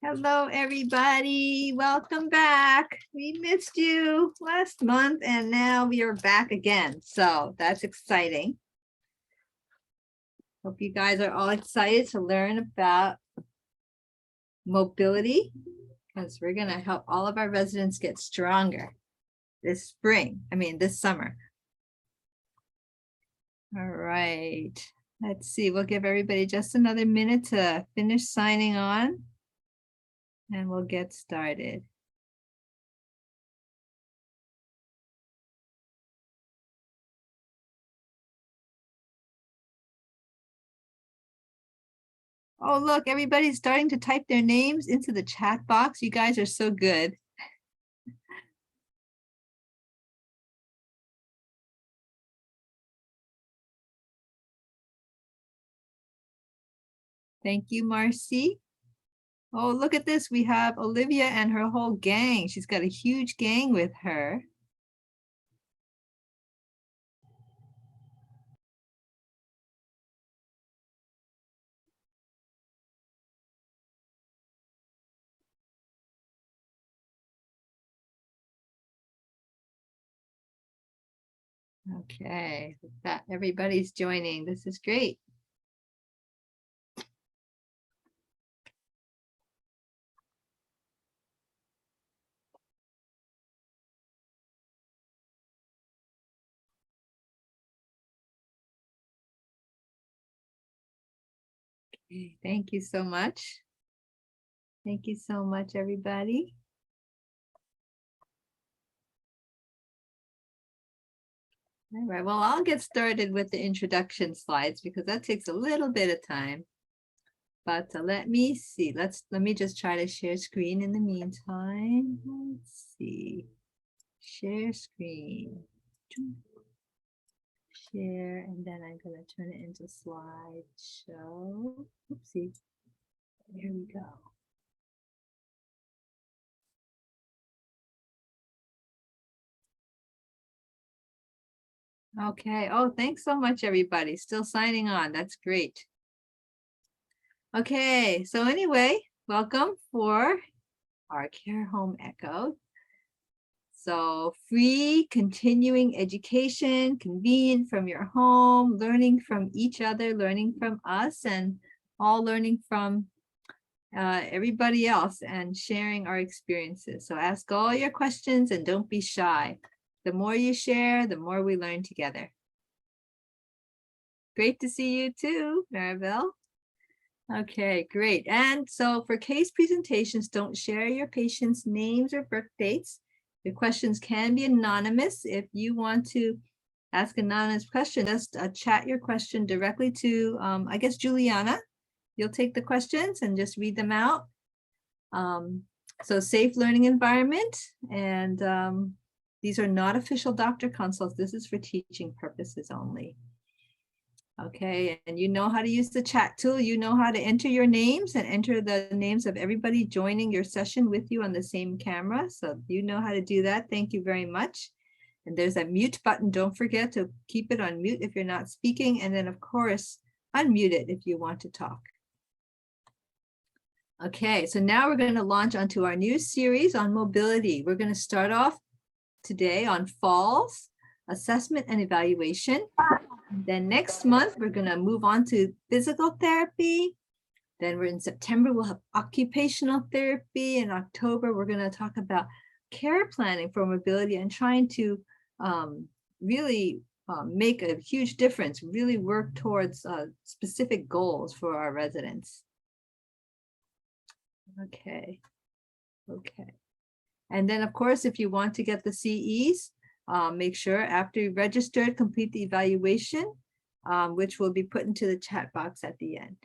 Hello, everybody. Welcome back. We missed you last month and now we are back again. So that's exciting. Hope you guys are all excited to learn about mobility because we're going to help all of our residents get stronger this summer. All right. Let's see. We'll give everybody just another minute to finish signing on. And we'll get started. Oh, look, everybody's starting to type their names into the chat box. You guys are so good. Thank you, Marcy. Oh, look at this. We have Olivia and her whole gang. She's got a huge gang with her. Okay, that everybody's joining. This is great. Okay, thank you so much. Thank you so much, everybody. All right, well, I'll get started with the introduction slides because that takes a little bit of time. But let me see. Let me just try to share screen in the meantime. Let's see. Share screen. Share, and then I'm going to turn it into slideshow. Oopsie. Here we go. Okay. Oh, thanks so much, everybody. Still signing on. That's great. Okay. So anyway, welcome for our Care Home Echo. So free continuing education, convenient from your home, learning from each other, learning from us, and all learning from everybody else and sharing our experiences. So ask all your questions and don't be shy. The more you share, the more we learn together. Great to see you too, Maribel. Okay, great. And so for case presentations, don't share your patients' names or birth dates. The questions can be anonymous. If you want to ask an anonymous question, just chat your question directly to, I guess, Juliana. You'll take the questions and just read them out. So safe learning environment. And these are not official doctor consults. This is for teaching purposes only. Okay, and you know how to use the chat tool. You know how to enter your names and enter the names of everybody joining your session with you on the same camera. So you know how to do that. Thank you very much. And there's a mute button. Don't forget to keep it on mute if you're not speaking. And then, of course, unmute it if you want to talk. Okay, so now we're going to launch onto our new series on mobility. We're going to start off today on falls, assessment and evaluation. Then next month, we're going to move on to physical therapy. Then we're in September, we'll have occupational therapy. In October, we're going to talk about care planning for mobility and trying to really make a huge difference, really work towards specific goals for our residents. Okay. And then, of course, if you want to get the CEs, make sure after you registered, complete the evaluation, which will be put into the chat box at the end.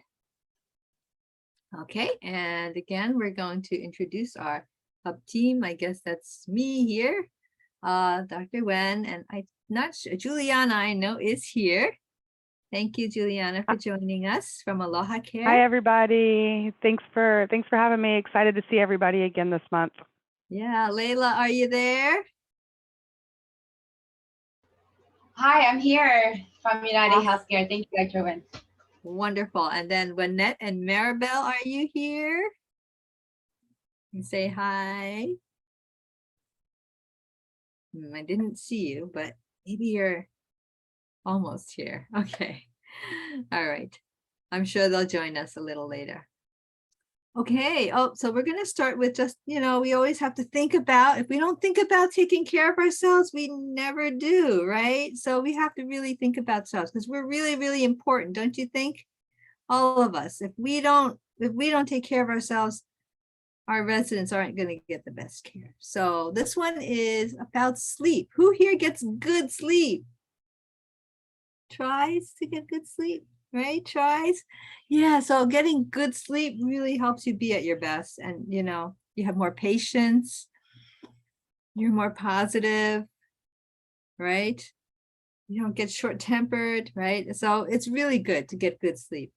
Okay, and again, we're going to introduce our hub team. I guess that's me here, Dr. Wen, and I'm not sure, Juliana, I know, is here. Thank you, Juliana, for joining us from Aloha Care. Hi, everybody. Thanks for having me. Excited to see everybody again this month. Yeah, Layla, are you there? Hi, I'm here from United Healthcare. Thank you, Dr. Wen. Wonderful. And then Wynette and Maribel, are you here? And say hi. I didn't see you, but maybe you're almost here. Okay. All right. I'm sure they'll join us a little later. Okay. Oh, so we're going to start with just, we always have to think about, if we don't think about taking care of ourselves, we never do, right? So we have to really think about ourselves because we're really, really important, don't you think? All of us. If we don't take care of ourselves, our residents aren't going to get the best care. So this one is about sleep. Who here gets good sleep? Tries to get good sleep, right? Tries. Yeah, so getting good sleep really helps you be at your best. And, you have more patience. You're more positive, right? You don't get short-tempered, right? So it's really good to get good sleep.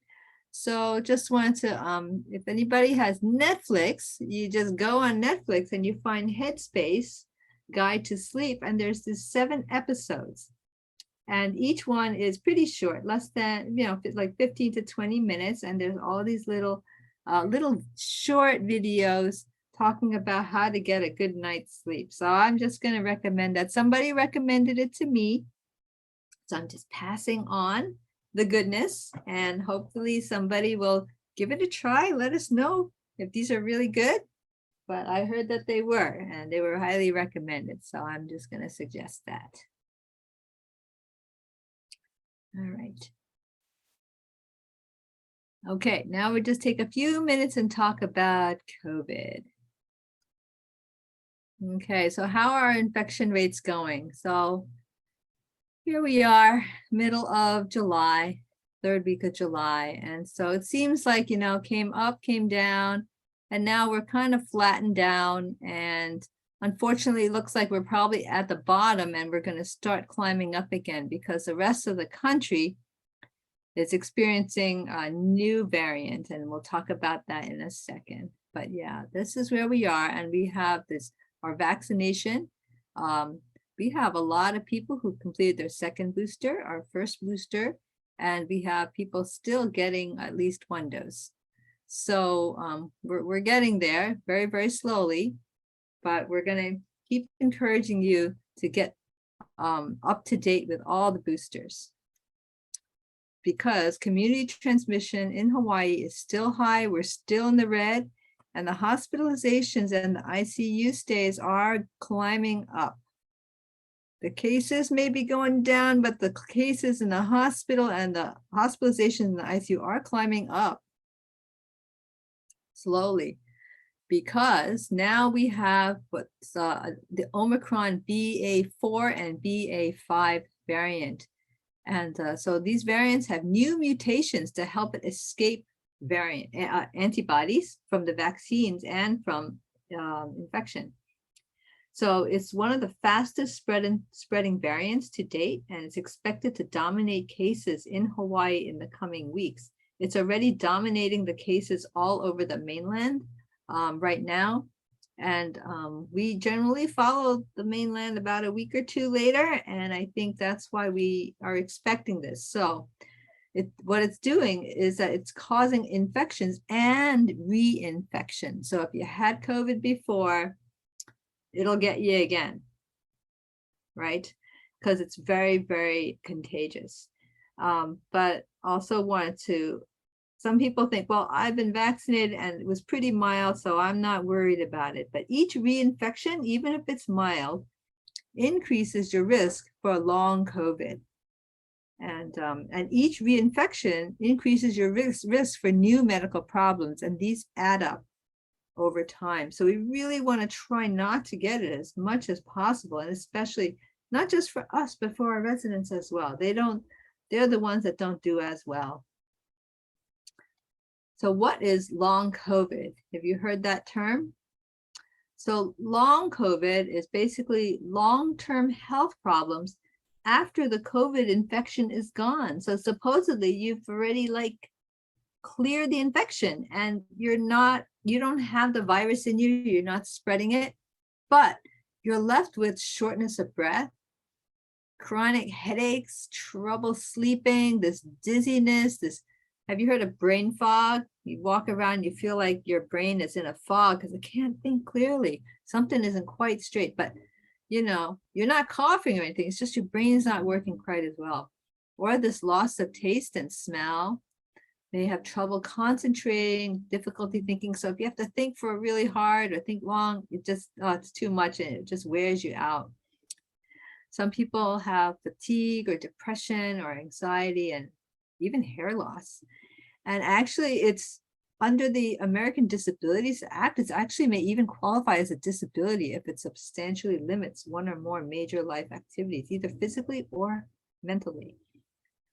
So just wanted to, if anybody has Netflix, you just go on Netflix and you find Headspace, Guide to Sleep, and there's this 7 episodes. And each one is pretty short, less than, like 15 to 20 minutes. And there's all these little short videos talking about how to get a good night's sleep. So I'm just going to recommend that. Somebody recommended it to me. So I'm just passing on the goodness, and hopefully somebody will give it a try. Let us know if these are really good. But I heard that they were, and they were highly recommended. So I'm just going to suggest that. All right. Okay, now we'll just take a few minutes and talk about COVID. Okay, so how are infection rates going? So here we are, middle of July, 3rd week of July. And so it seems like, came up, came down, and now we're kind of flattened down. And unfortunately, it looks like we're probably at the bottom and we're going to start climbing up again because the rest of the country is experiencing a new variant. And we'll talk about that in a second. But yeah, this is where we are. And we have our vaccination. We have a lot of people who completed their second booster, our first booster, and we have people still getting at least 1 dose. So we're getting there very, very slowly, but we're going to keep encouraging you to get up to date with all the boosters, because community transmission in Hawaii is still high. We're still in the red, and the hospitalizations and the ICU stays are climbing up. The cases may be going down, but the cases in the hospital and the hospitalizations in the ICU are climbing up slowly, because now we have what's the Omicron BA4 and BA5 variant. And so these variants have new mutations to help it escape antibodies from the vaccines and from infection. So it's one of the fastest spreading variants to date, and it's expected to dominate cases in Hawaii in the coming weeks. It's already dominating the cases all over the mainland right now. And we generally follow the mainland about a week or 2 later, and I think that's why we are expecting this. So what it's doing is that it's causing infections and reinfection. So if you had COVID before, it'll get you again, right? Because it's very, very contagious. But also some people think, well, I've been vaccinated and it was pretty mild, so I'm not worried about it. But each reinfection, even if it's mild, increases your risk for long COVID. And each reinfection increases your risk for new medical problems, and these add up over time. So we really want to try not to get it as much as possible, and especially not just for us, but for our residents as well. They're the ones that don't do as well. So what is long COVID? Have you heard that term? So long COVID is basically long-term health problems after the COVID infection is gone. So supposedly you've already cleared the infection and you don't have the virus in you, you're not spreading it, but you're left with shortness of breath, chronic headaches, trouble sleeping, this dizziness, have you heard of brain fog? You walk around, you feel like your brain is in a fog because it can't think clearly. Something isn't quite straight, but you know, you're not coughing or anything. It's just your brain's not working quite as well. Or this loss of taste and smell. They have trouble concentrating, difficulty thinking. So if you have to think for really hard or think long, it just, it's too much and it just wears you out. Some people have fatigue or depression or anxiety and even hair loss. And actually it's under the American Disabilities Act, it's actually may even qualify as a disability if it substantially limits one or more major life activities, either physically or mentally.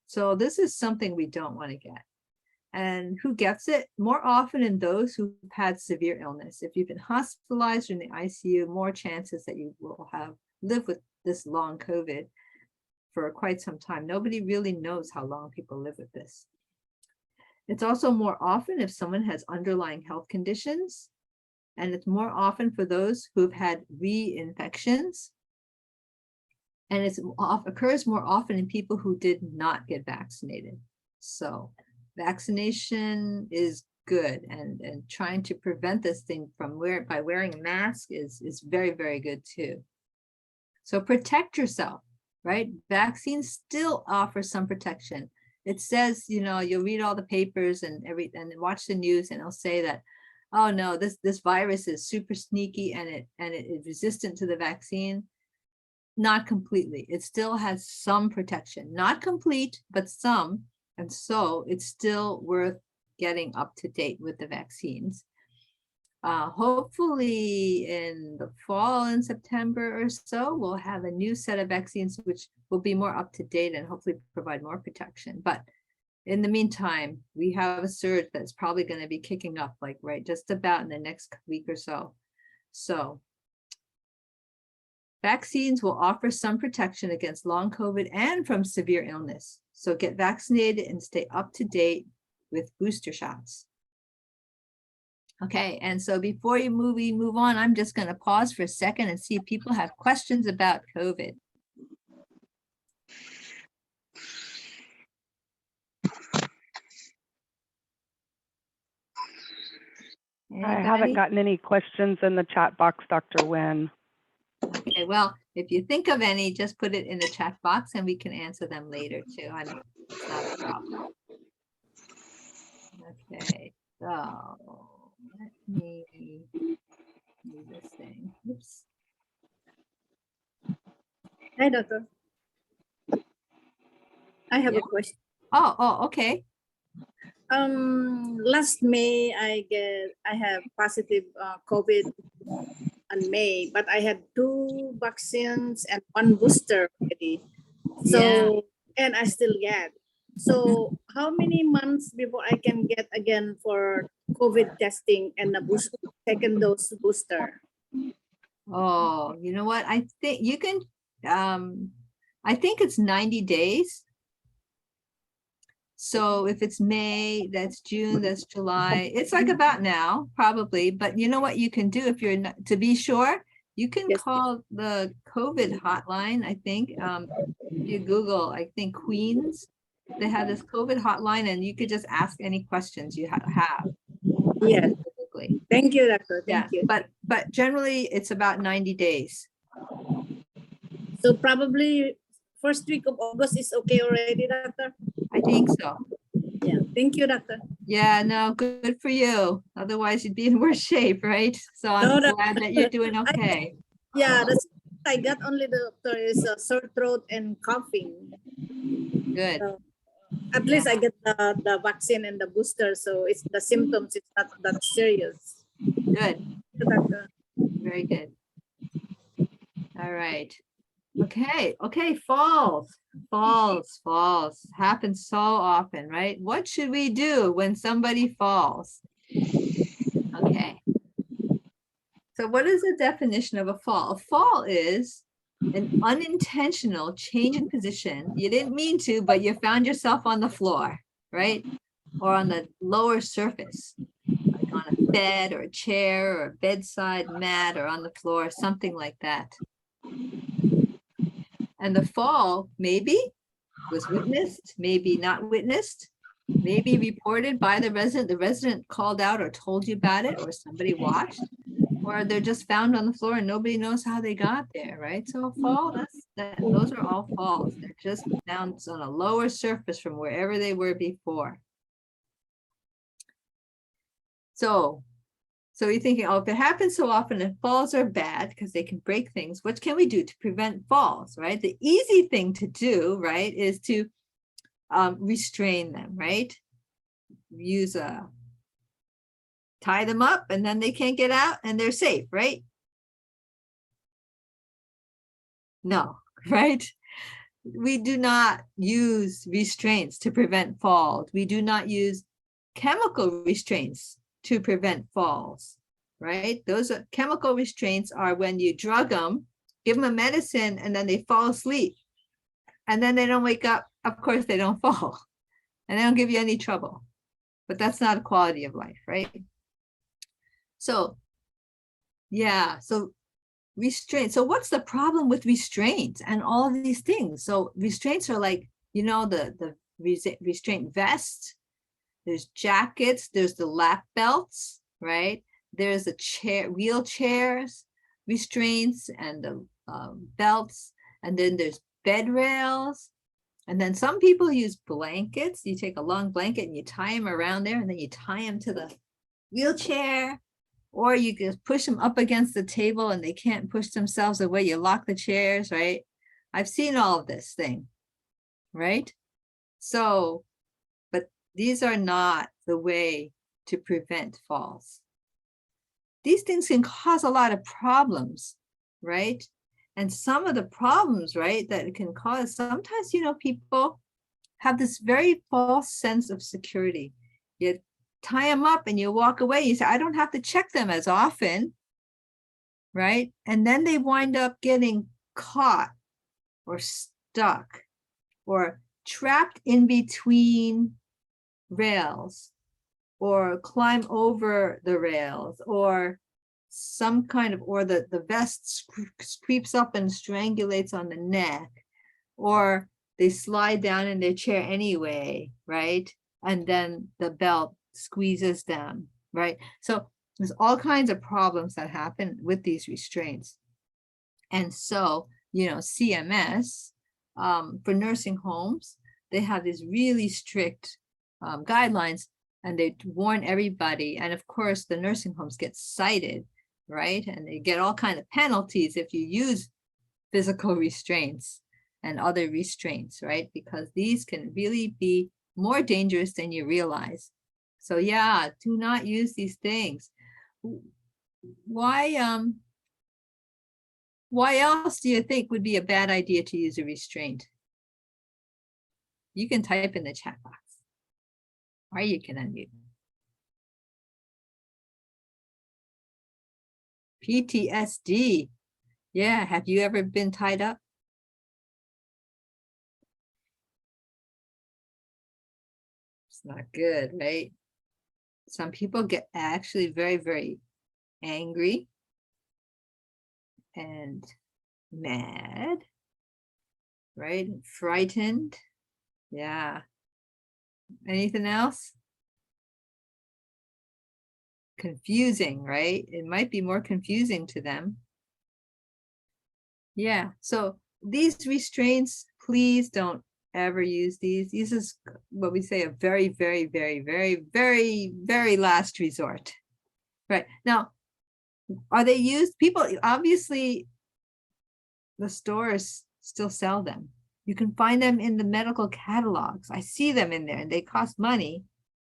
So this is something we don't want to get. And who gets it? More often in those who've had severe illness. If you've been hospitalized or in the ICU, more chances that you will have lived with this long COVID for quite some time. Nobody really knows how long people live with this. It's also more often if someone has underlying health conditions, and it's more often for those who've had reinfections. And it occurs more often in people who did not get vaccinated. So vaccination is good, and trying to prevent this thing from by wearing a mask is very, very good too. So protect yourself, right? Vaccines still offer some protection. It says, you know, you'll read all the papers and watch the news, and it'll say that, oh no, this virus is super sneaky and it is resistant to the vaccine. Not completely. It still has some protection, not complete, but some. And so it's still worth getting up to date with the vaccines. Hopefully in the fall, in September or so, we'll have a new set of vaccines which will be more up to date and hopefully provide more protection. But in the meantime, we have a surge that's probably going to be kicking up, like right just about in the next week or so. So vaccines will offer some protection against long COVID and from severe illness. So get vaccinated and stay up to date with booster shots. Okay, and so before we move on, I'm just going to pause for a second and see if people have questions about COVID. I haven't gotten any questions in the chat box, Dr. Nguyen. Okay, well, if you think of any, just put it in the chat box and we can answer them later too. It's not a problem. Okay, so let me do this thing. Oops. Hi, doctor. I have Yeah. a question. Oh, okay. Last May I have positive COVID in May, but I had 2 vaccines and 1 booster already. So and I still get. So how many months before I can get again for COVID testing and the second dose booster? Oh, you know what? I think you can, I think it's 90 days. So if it's May, that's June, that's July. It's like about now, probably. But you know what you can do if you're not, to be sure, you can call the COVID hotline, I think. If you Google, I think Queens, they have this COVID hotline and you could just ask any questions you have. Yes. Thank you, doctor. Thank you. But generally it's about 90 days. So probably first week of August is okay already, doctor? I think so. Yeah. Thank you, doctor. Yeah, no, good for you. Otherwise you'd be in worse shape, right? So I'm glad that you're doing okay. That's I got only the doctor is sore throat and coughing. Good. So, at least I get the vaccine and the booster, so it's the symptoms, it's not that serious. Good. Doctor. Very good. All right. Okay, falls happens so often, right? What should we do when somebody falls? Okay. So what is the definition of a fall? A fall is an unintentional change in position. You didn't mean to, but you found yourself on the floor, right? Or on the lower surface, like on a bed or a chair or a bedside mat or on the floor, something like that. And the fall maybe was witnessed, maybe not witnessed, maybe reported by the resident thalled out or told you about it, or somebody watched, or they're just found on the floor and nobody knows how they got there, right? So a fall, those are all falls. They're just found on a lower surface from wherever they were before. So you're thinking, oh, if it happens so often, if falls are bad because they can break things, what can we do to prevent falls, right? The easy thing to do, right, is to restrain them, right? Tie them up and then they can't get out and they're safe, right? No, right? We do not use restraints to prevent falls. We do not use chemical restraints to prevent falls, right? Those chemical restraints are when you drug them, give them a medicine, and then they fall asleep. And then they don't wake up. Of course, they don't fall. And they don't give you any trouble. But that's not a quality of life, right? So, yeah, so restraint. So what's the problem with restraints and all of these things? So restraints are like, the restraint vest, there's jackets, there's the lap belts, right? There's the wheelchairs, restraints, and the belts, and then there's bed rails. And then some people use blankets. You take a long blanket and you tie them around there, and then you tie them to the wheelchair, or you just push them up against the table and they can't push themselves away. You lock the chairs, right? I've seen all of this thing, right? So, but these are not the way to prevent falls. These things can cause a lot of problems, right? And some of the problems, right, that it can cause, sometimes, people have this very false sense of security. You tie them up and you walk away. You say, I don't have to check them as often, right? And then they wind up getting caught or stuck or trapped in between rails, or climb over the rails, or some kind of, or the vest creeps up and strangulates on the neck, or they slide down in their chair anyway, right? And then the belt squeezes them, right? So there's all kinds of problems that happen with these restraints. And so, CMS, for nursing homes, they have these really strict guidelines, and they warn everybody. And of course, the nursing homes get cited, right? And they get all kinds of penalties if you use physical restraints and other restraints, right? Because these can really be more dangerous than you realize. So yeah, do not use these things. Why else do you think would be a bad idea to use a restraint? You can type in the chat box, or you can unmute. PTSD. Yeah, have you ever been tied up? It's not good, right? Some people get actually very, very angry and mad, right? And frightened. Yeah. Anything else? Confusing, right? It might be more confusing to them. Yeah. So these restraints, please don't ever use these. This is what we say a very, very, very, very, very, very last resort. Right. Now, are they used? People, obviously, the stores still sell them. You can find them in the medical catalogs. I see them in there and they cost money.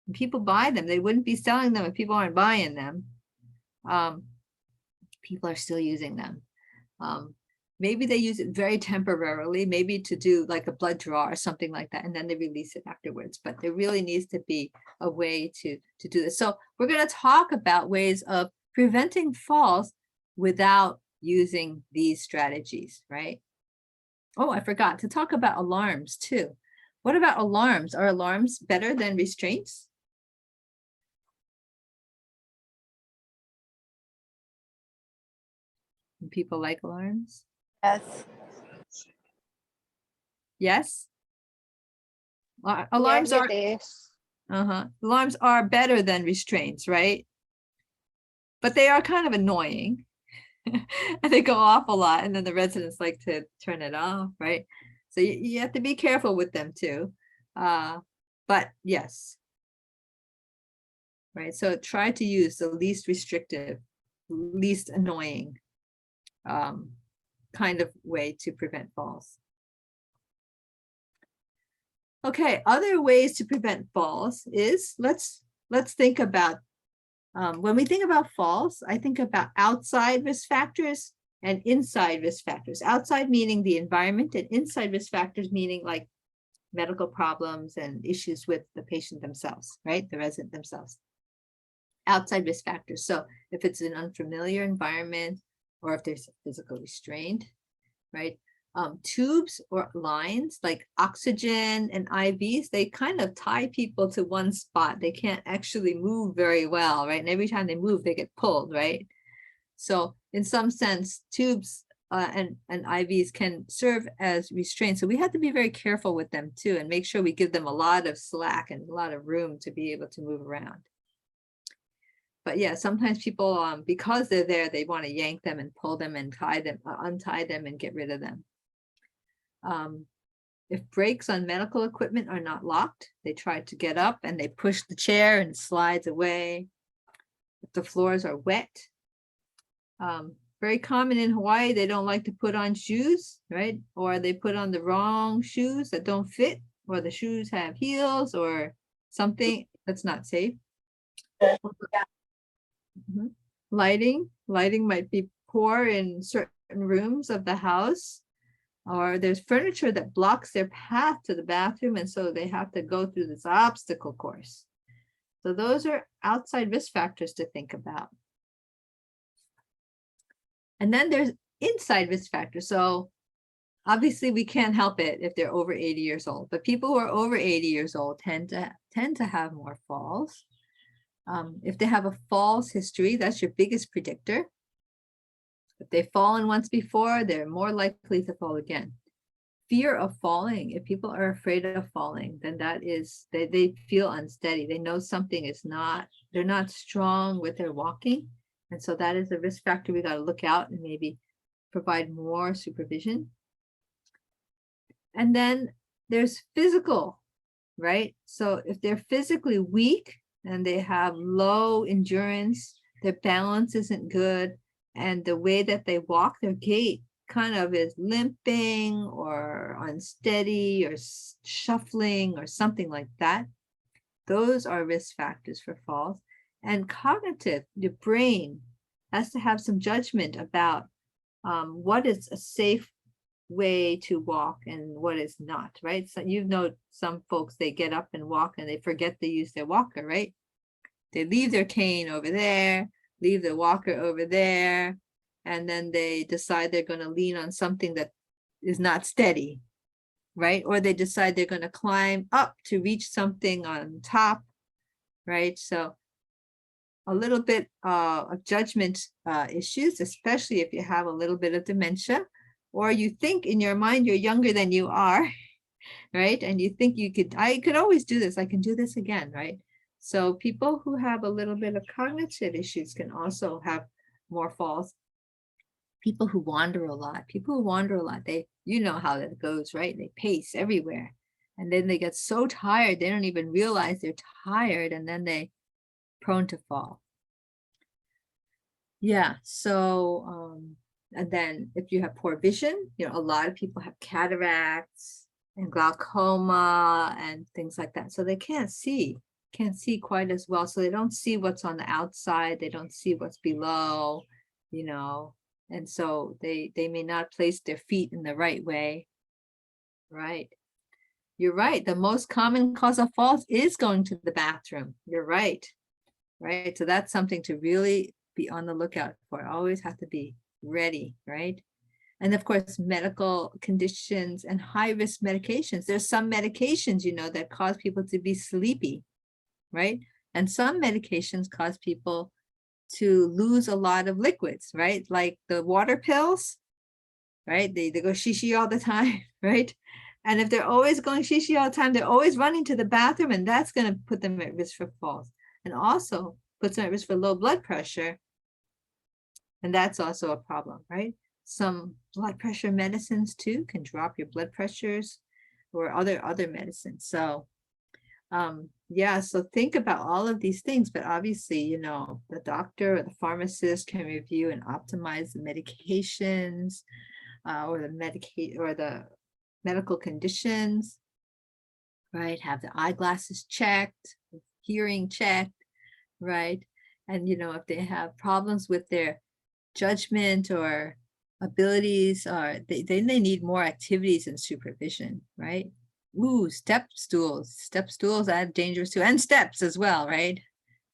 And people buy them. They wouldn't be selling them if people aren't buying them. People are still using them. Maybe they use it very temporarily, maybe to do like a blood draw or something like that, and then they release it afterwards. But there really needs to be a way to do this. So we're going to talk about ways of preventing falls without using these strategies, right? Oh, I forgot to talk about alarms too. What about alarms? Are alarms better than restraints? Do people like alarms? Yes. Yes. Alarms Yes, are. it is. Alarms are better than restraints, right? But they are kind of annoying. And they go off a lot, and then the residents like to turn it off, right? So you have to be careful with them too. But yes. Right, so try to use the least restrictive, least annoying kind of way to prevent falls. Okay, other ways to prevent falls is, let's think about, when we think about falls, I think about outside risk factors and inside risk factors. Outside meaning the environment, and inside risk factors meaning like medical problems and issues with the patient themselves, right? The resident themselves. Outside risk factors. So if it's an unfamiliar environment, or if there's physical restraint, right? Tubes or lines like oxygen and IVs, they kind of tie people to one spot. They can't actually move very well, right? And every time they move, they get pulled, right? So in some sense, tubes and IVs can serve as restraints. So we have to be very careful with them too, and make sure we give them a lot of slack and a lot of room to be able to move around. But yeah, sometimes people, because they're there, they want to yank them and pull them and tie them, untie them and get rid of them. If brakes on medical equipment are not locked, they try to get up and they push the chair and it slides away. If the floors are wet, very common in Hawaii, they don't like to put on shoes, right? Or they put on the wrong shoes that don't fit, or the shoes have heels or something that's not safe. Lighting might be poor in certain rooms of the house, or there's furniture that blocks their path to the bathroom, and so they have to go through this obstacle course. So those are outside risk factors to think about. And then there's inside risk factors. So obviously we can't help it if they're over 80 years old, but people who are over 80 years old tend to have more falls. If they have a falls history, that's your biggest predictor. If they've fallen once before, they're more likely to fall again. Fear of falling, if people are afraid of falling, then that is, they feel unsteady. They know something is not, they're not strong with their walking. And so that is a risk factor we got to look out and maybe provide more supervision. And then there's physical, right? So if they're physically weak and they have low endurance, their balance isn't good, and the way that they walk, their gait kind of is limping or unsteady or shuffling or something like that. Those are risk factors for falls. And cognitive, the brain has to have some judgment about what is a safe way to walk and what is not, right? So you know, some folks, they get up and walk and they forget to use their walker, right? They leave their cane over there, leave the walker over there, and then they decide they're going to lean on something that is not steady, right? Or they decide they're going to climb up to reach something on top, right? So a little bit of judgment issues, especially if you have a little bit of dementia, or you think in your mind you're younger than you are, right? And you think you could, I could always do this, I can do this again, right? So people who have a little bit of cognitive issues can also have more falls. People who wander a lot, they, you know how that goes, right? They pace everywhere. And then they get so tired, they don't even realize they're tired, and then they prone to fall. Yeah, so, and then if you have poor vision, you know, a lot of people have cataracts and glaucoma and things like that. So they can't see quite as well. So they don't see what's on the outside. They don't see what's below, you know, and so they may not place their feet in the right way. Right. You're right. The most common cause of falls is going to the bathroom. You're right. Right. So that's something to really be on the lookout for. Always have to be ready. Right. And of course, medical conditions and high-risk medications. There's some medications, you know, that cause people to be sleepy, right? And some medications cause people to lose a lot of liquids, right? Like the water pills, right? They go shishi all the time, right? And if they're always going shishi all the time, they're always running to the bathroom, and that's going to put them at risk for falls, and also puts them at risk for low blood pressure. And that's also a problem, right? Some blood pressure medicines too can drop your blood pressures, or other medicines. So yeah, so think about all of these things, but obviously, you know, the doctor or the pharmacist can review and optimize the medications or the medical conditions, right? Have the eyeglasses checked, hearing checked, right? And, you know, if they have problems with their judgment or abilities, or they need more activities and supervision, right? Ooh, step stools are dangerous too, and steps as well, right?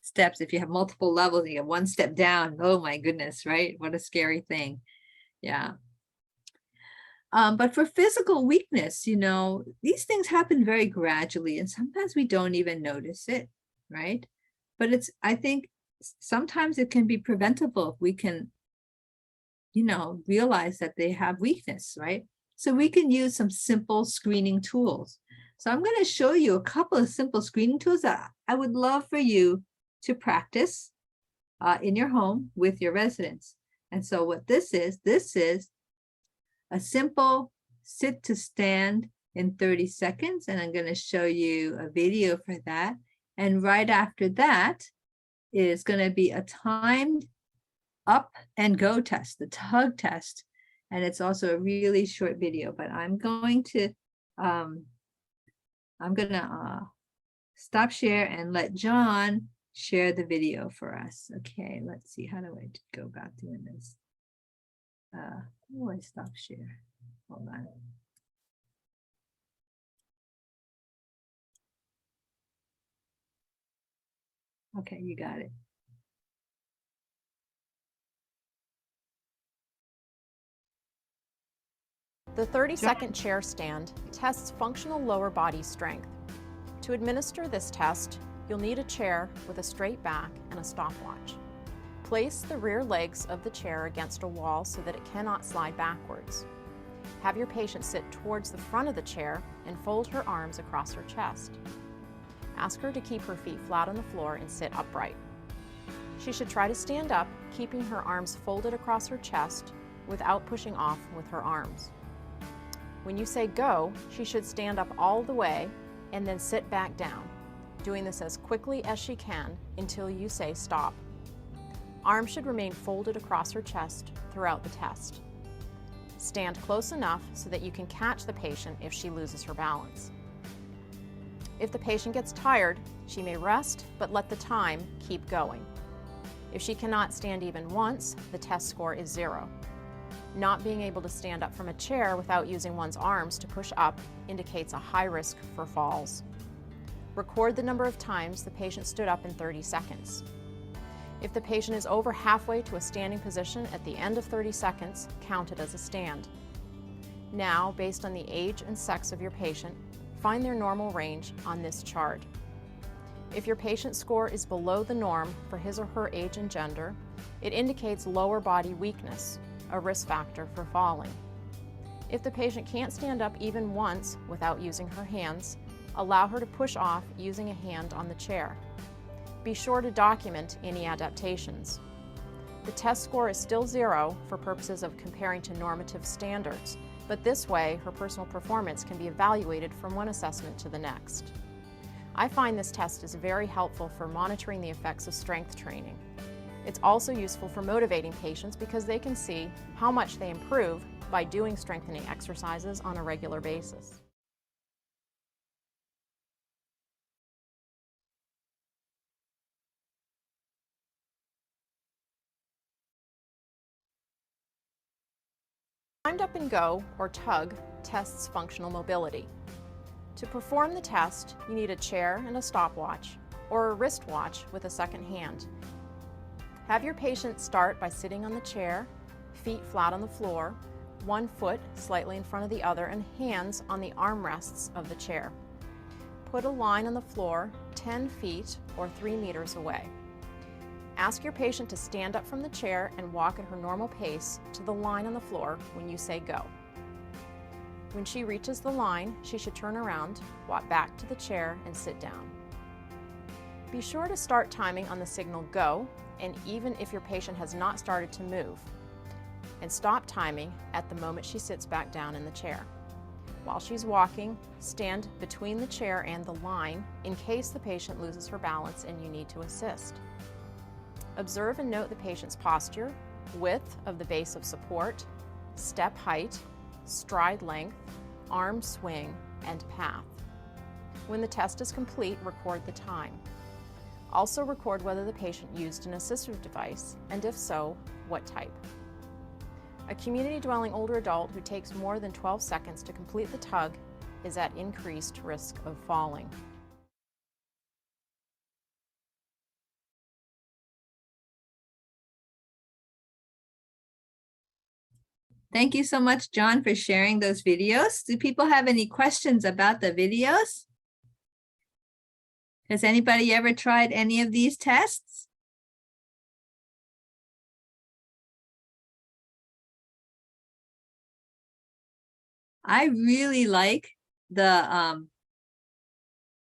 Steps, if you have multiple levels, you get one step down, oh my goodness, right? What a scary thing. Yeah. But for physical weakness, you know, these things happen very gradually, and sometimes we don't even notice it, right? But I think sometimes it can be preventable if we can, you know, realize that they have weakness, right? So we can use some simple screening tools. So I'm going to show you a couple of simple screening tools that I would love for you to practice in your home with your residents. And so what this is a simple sit to stand in 30 seconds. And I'm going to show you a video for that. And right after that is going to be a timed up and go test, the tug test. And it's also a really short video, but I'm going to stop share and let John share the video for us. Okay, let's see, how do I go about doing this? How do I stop share? Hold on. Okay, you got it. The 30-second chair stand tests functional lower body strength. To administer this test, you'll need a chair with a straight back and a stopwatch. Place the rear legs of the chair against a wall so that it cannot slide backwards. Have your patient sit towards the front of the chair and fold her arms across her chest. Ask her to keep her feet flat on the floor and sit upright. She should try to stand up, keeping her arms folded across her chest without pushing off with her arms. When you say go, she should stand up all the way and then sit back down, doing this as quickly as she can until you say stop. Arms should remain folded across her chest throughout the test. Stand close enough so that you can catch the patient if she loses her balance. If the patient gets tired, she may rest, but let the time keep going. If she cannot stand even once, the test score is 0. Not being able to stand up from a chair without using one's arms to push up indicates a high risk for falls. Record the number of times the patient stood up in 30 seconds. If the patient is over halfway to a standing position at the end of 30 seconds, count it as a stand. Now, based on the age and sex of your patient, find their normal range on this chart. If your patient's score is below the norm for his or her age and gender, it indicates lower body weakness, a risk factor for falling. If the patient can't stand up even once without using her hands, allow her to push off using a hand on the chair. Be sure to document any adaptations. The test score is still 0 for purposes of comparing to normative standards, but this way her personal performance can be evaluated from one assessment to the next. I find this test is very helpful for monitoring the effects of strength training. It's also useful for motivating patients because they can see how much they improve by doing strengthening exercises on a regular basis. Timed up and go, or tug, tests functional mobility. To perform the test, you need a chair and a stopwatch, or a wristwatch with a second hand. Have your patient start by sitting on the chair, feet flat on the floor, one foot slightly in front of the other, and hands on the armrests of the chair. Put a line on the floor 10 feet or 3 meters away. Ask your patient to stand up from the chair and walk at her normal pace to the line on the floor when you say go. When she reaches the line, she should turn around, walk back to the chair, and sit down. Be sure to start timing on the signal go, and even if your patient has not started to move, and stop timing at the moment she sits back down in the chair. While she's walking, stand between the chair and the line in case the patient loses her balance and you need to assist. Observe and note the patient's posture, width of the base of support, step height, stride length, arm swing, and path. When the test is complete, record the time. Also record whether the patient used an assistive device, and if so, what type. A community-dwelling older adult who takes more than 12 seconds to complete the tug is at increased risk of falling. Thank you so much, John, for sharing those videos. Do people have any questions about the videos? Has anybody ever tried any of these tests? I really like the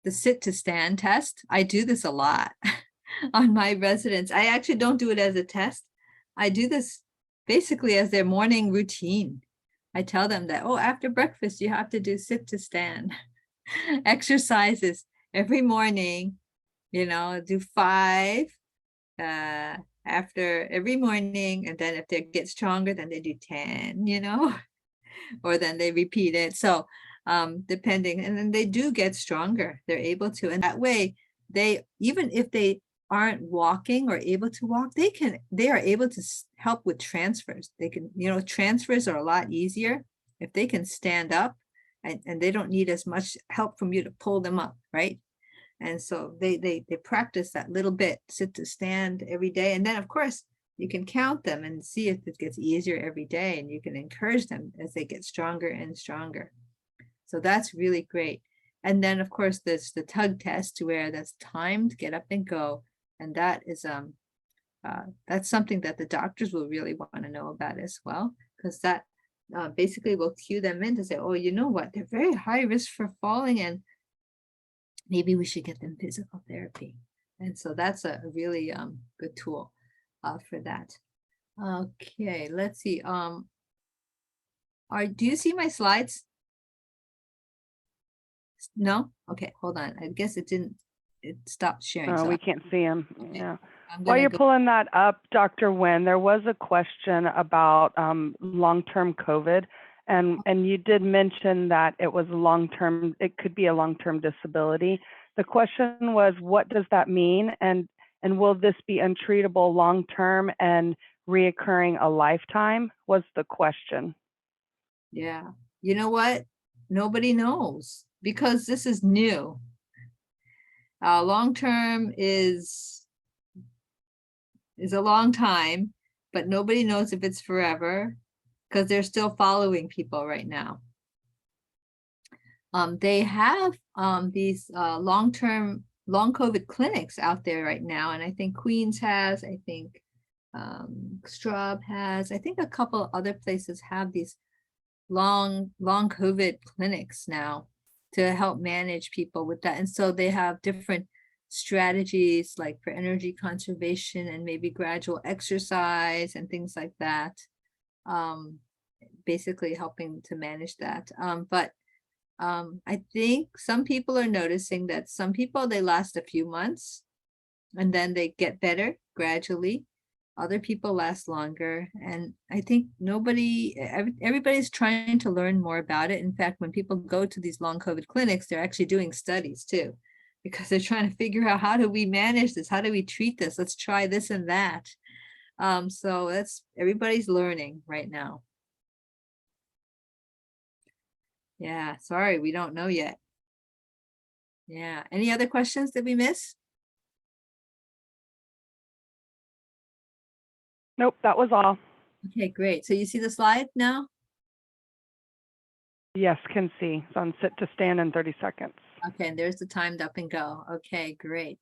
sit to stand test. I do this a lot on my residents. I actually don't do it as a test. I do this basically as their morning routine. I tell them that, oh, after breakfast, you have to do sit to stand exercises every morning, you know, do 5 after every morning. And then if they get stronger, then they do 10, you know, or then they repeat it. So depending, and then they do get stronger. They're able to, and that way they, even if they aren't walking or able to walk, they are able to help with transfers. They can, you know, transfers are a lot easier if they can stand up and they don't need as much help from you to pull them up, right? And so they practice that little bit, sit to stand every day. And then of course you can count them and see if it gets easier every day, and you can encourage them as they get stronger and stronger. So that's really great. And then of course there's the tug test where that's timed, get up and go. And that is that's something that the doctors will really want to know about as well, because that basically will cue them in to say, oh, you know what, they're very high risk for falling, and maybe we should get them physical therapy. And so that's a really good tool for that. Okay, let's see. Do you see my slides? No? Okay, hold on. I guess it stopped sharing. Oh, so we can't see them. Okay. Yeah. I'm While gonna you're go- pulling that up, Dr. Nguyen, there was a question about long-term COVID, and you did mention that it was long-term. It could be a long-term disability. The question was, what does that mean, and will this be untreatable long-term and reoccurring a lifetime? Was the question. Yeah. You know what? Nobody knows because this is new. Long-term is a long time, but nobody knows if it's forever because they're still following people right now. They have these long COVID clinics out there right now, and I think Queens has, I think Straub has, I think a couple other places have these long COVID clinics now to help manage people with that. And so they have different strategies like for energy conservation and maybe gradual exercise and things like that, basically helping to manage that. But I think some people are noticing that some people, they last a few months and then they get better gradually. Other people last longer. And I think everybody's trying to learn more about it. In fact, when people go to these long COVID clinics, they're actually doing studies too, because they're trying to figure out, how do we manage this? How do we treat this? Let's try this and that. So everybody's learning right now. Yeah, sorry, we don't know yet. Yeah, any other questions that we missed? Nope, that was all. Okay, great. So you see the slide now? Yes, can see. It's on sit to stand in 30 seconds. Okay, and there's the timed up and go. Okay, great.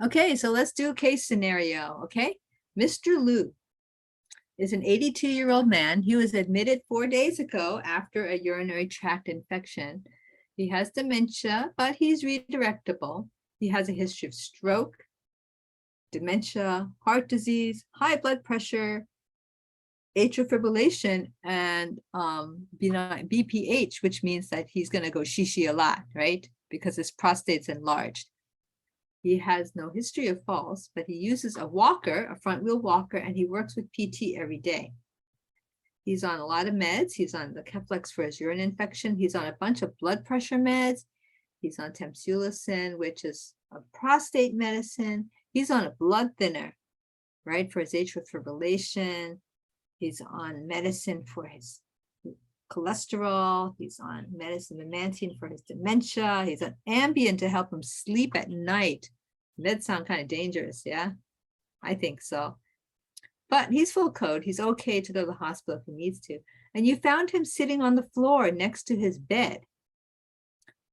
Okay, so let's do a case scenario, okay? Mr. Liu is an 82-year-old man. He was admitted 4 days ago after a urinary tract infection. He has dementia, but he's redirectable. He has a history of stroke, dementia, heart disease, high blood pressure, atrial fibrillation, and BPH, which means that he's going to go shishi a lot, right? Because his prostate's enlarged. He has no history of falls, but he uses a walker, a front wheel walker, and he works with PT every day. He's on a lot of meds. He's on the Keflex for his urine infection. He's on a bunch of blood pressure meds. He's on tamsulosin, which is a prostate medicine. He's on a blood thinner, right, for his atrial fibrillation. He's on medicine for his cholesterol. He's on medicine, memantine, for his dementia. He's on Ambien to help him sleep at night. That sounds kind of dangerous, yeah? I think so. But he's full code. He's okay to go to the hospital if he needs to. And you found him sitting on the floor next to his bed.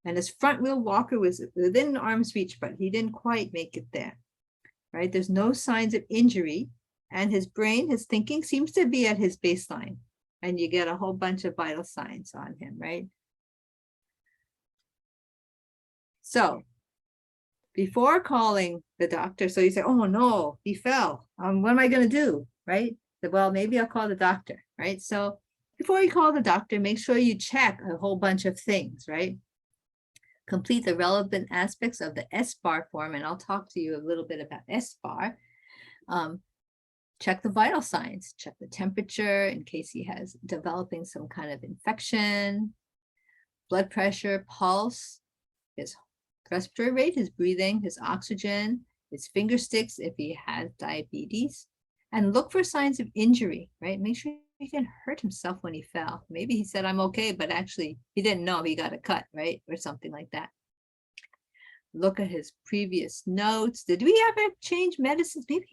And his front wheel walker was within arm's reach, but he didn't quite make it there, right? There's no signs of injury. And his brain, his thinking seems to be at his baseline. And you get a whole bunch of vital signs on him, right? So before calling the doctor, so you say, oh no, he fell. What am I going to do, right? Well, maybe I'll call the doctor, right? So before you call the doctor, make sure you check a whole bunch of things, right? Complete the relevant aspects of the SBAR form, and I'll talk to you a little bit about SBAR. Check the vital signs, check the temperature in case he has developing some kind of infection, blood pressure, pulse, his respiratory rate, his breathing, his oxygen, his finger sticks if he has diabetes, and look for signs of injury, right? Make sure he didn't hurt himself when he fell. Maybe he said, I'm okay, but actually he didn't know he got a cut, right? Or something like that. Look at his previous notes. Did we ever change medicines? Maybe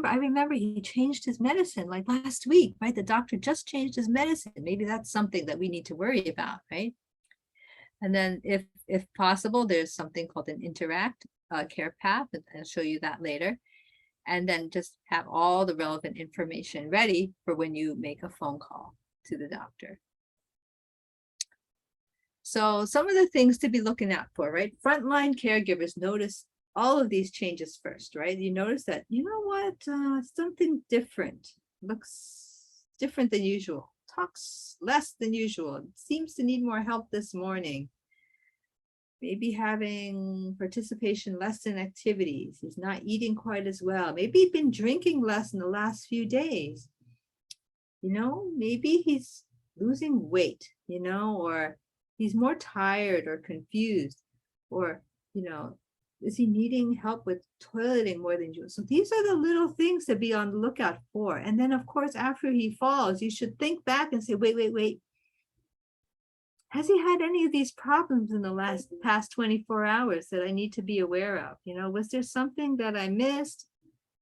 I remember he changed his medicine like last week, right? The doctor just changed his medicine. Maybe that's something that we need to worry about, right? And then if possible, there's something called an interact care path, and I'll show you that later. And then just have all the relevant information ready for when you make a phone call to the doctor. So some of the things to be looking out for, right? Frontline caregivers notice all of these changes first, right? You notice that, you know what, something different, looks different than usual, talks less than usual, seems to need more help this morning. Maybe having participation less in activities. He's not eating quite as well. Maybe he's been drinking less in the last few days. You know, maybe he's losing weight, you know, or he's more tired or confused, or, you know, is he needing help with toileting more than usual? So these are the little things to be on the lookout for. And then, of course, after he falls, you should think back and say, wait. Has he had any of these problems in the past 24 hours that I need to be aware of? You know, was there something that I missed?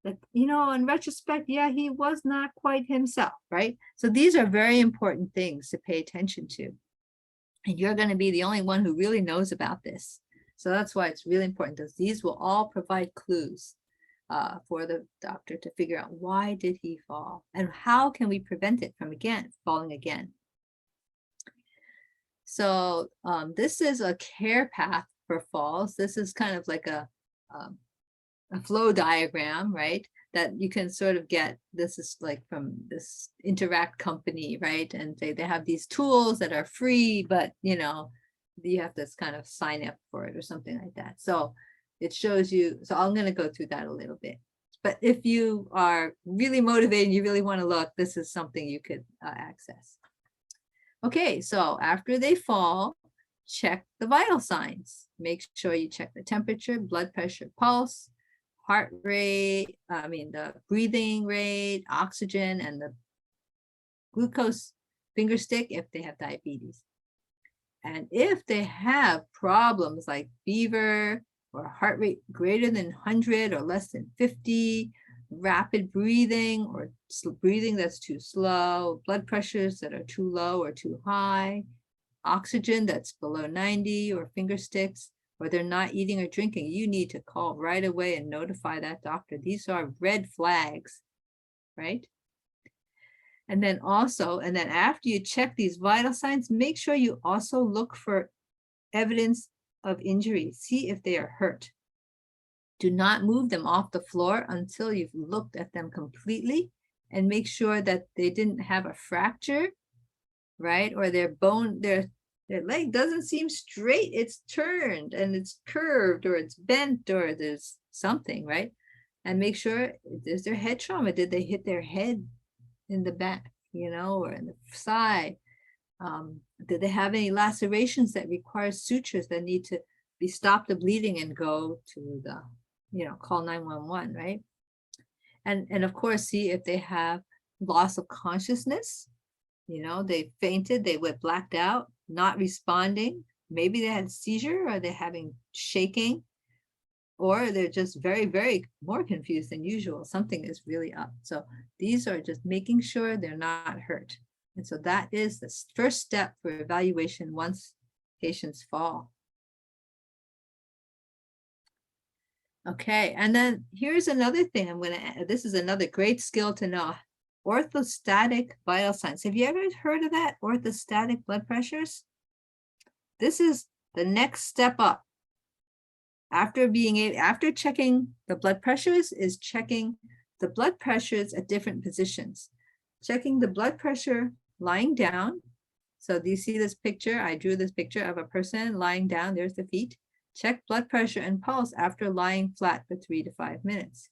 That, you know, in retrospect, yeah, he was not quite himself, right? So these are very important things to pay attention to. And you're going to be the only one who really knows about this. So that's why it's really important, because these will all provide clues for the doctor to figure out, why did he fall and how can we prevent it from falling again. So this is a care path for falls. This is kind of like a flow diagram, right? That you can sort of get. This is like from this Interact company, right? And they have these tools that are free, but you know, you have to kind of sign up for it or something like that. So it shows you. So I'm going to go through that a little bit. But if you are really motivated, you really want to look, this is something you could access. Okay, so after they fall, check the vital signs. Make sure you check the temperature, blood pressure, pulse, heart rate, the breathing rate, oxygen, and the glucose finger stick if they have diabetes. And if they have problems like fever or heart rate greater than 100 or less than 50, rapid breathing or breathing that's too slow, blood pressures that are too low or too high, oxygen that's below 90 or finger sticks, or they're not eating or drinking, you need to call right away and notify that doctor. These are red flags, right? And then after you check these vital signs, make sure you also look for evidence of injury. See if they are hurt. Do not move them off the floor until you've looked at them completely, and make sure that they didn't have a fracture, right? Or their leg doesn't seem straight. It's turned and it's curved, or it's bent, or there's something, right? And make sure, is there head trauma? Did they hit their head in the back, or in the side? Did they have any lacerations that require sutures that need to stop the bleeding and go to the, call 911, right? And of course, see if they have loss of consciousness. They fainted, they went blacked out, not responding. Maybe they had a seizure, or they're having shaking, or they're just very, very more confused than usual. Something is really up. So these are just making sure they're not hurt. And so that is the first step for evaluation once patients fall. Okay, and then here's another thing this is another great skill to know. Orthostatic vital signs. Have you ever heard of that? Orthostatic blood pressures? This is the next step up. After checking the blood pressures is checking the blood pressures at different positions. Checking the blood pressure lying down. So do you see this picture? I drew this picture of a person lying down. There's the feet. Check blood pressure and pulse after lying flat for 3 to 5 minutes.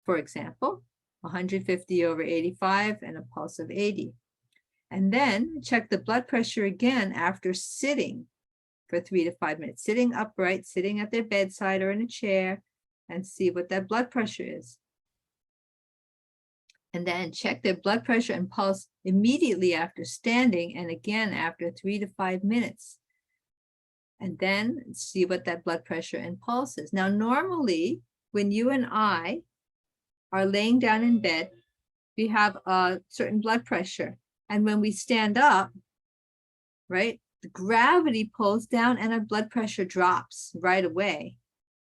For example, 150/85 and a pulse of 80. And then check the blood pressure again after sitting for 3 to 5 minutes, sitting upright, sitting at their bedside or in a chair, and see what that blood pressure is. And then check their blood pressure and pulse immediately after standing, and again after 3 to 5 minutes. And then see what that blood pressure and pulse is. Now, normally, when you and I are laying down in bed, we have a certain blood pressure. And when we stand up, right, the gravity pulls down and our blood pressure drops right away.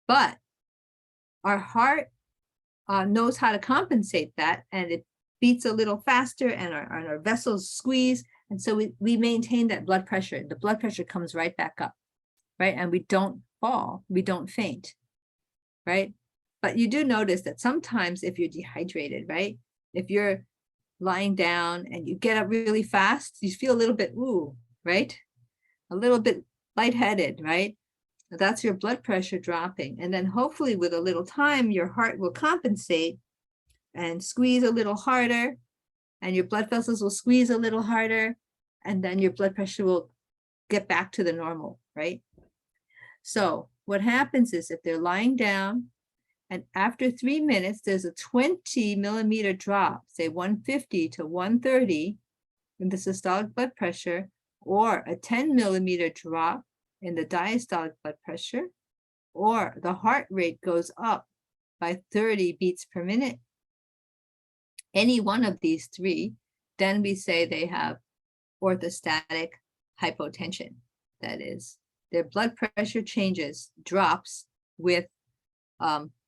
But our heart knows how to compensate that, and it beats a little faster, and our vessels squeeze. And so we maintain that blood pressure. The blood pressure comes right back up, right? And we don't fall, we don't faint, right? But you do notice that sometimes if you're dehydrated, right? If you're lying down and you get up really fast, you feel a little bit, right? A little bit lightheaded, right? That's your blood pressure dropping. And then hopefully with a little time, your heart will compensate and squeeze a little harder, and your blood vessels will squeeze a little harder, and then your blood pressure will get back to the normal, right? So what happens is if they're lying down and after 3 minutes, there's a 20 millimeter drop, say 150 to 130 in the systolic blood pressure, or a 10 millimeter drop in the diastolic blood pressure, or the heart rate goes up by 30 beats per minute, any one of these three, then we say they have orthostatic hypotension. That is, their blood pressure drops with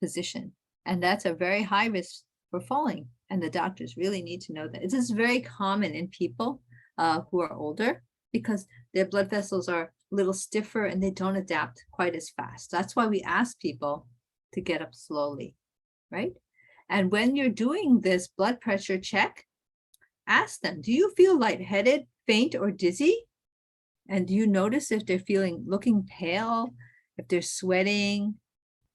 position. And that's a very high risk for falling. And the doctors really need to know that. This is very common in people who are older, because their blood vessels are a little stiffer and they don't adapt quite as fast. That's why we ask people to get up slowly, right? And when you're doing this blood pressure check, ask them, do you feel lightheaded, faint, or dizzy? And do you notice if they're looking pale, if they're sweating,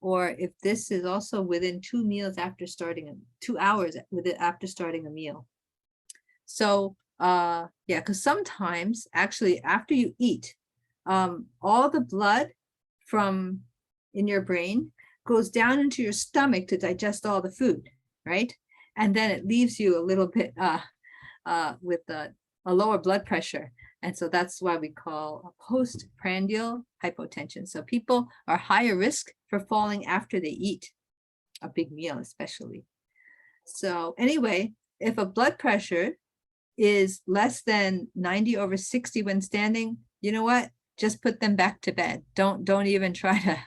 or if this is also within 2 meals after starting, 2 hours after starting a meal? So yeah, because sometimes actually after you eat, all the blood from in your brain goes down into your stomach to digest all the food, right? And then it leaves you a little bit with a lower blood pressure. And so that's why we call a postprandial hypotension. So people are higher risk for falling after they eat a big meal, especially. So anyway, if a blood pressure is less than 90/60 when standing, you know what? Just put them back to bed. Don't even try to,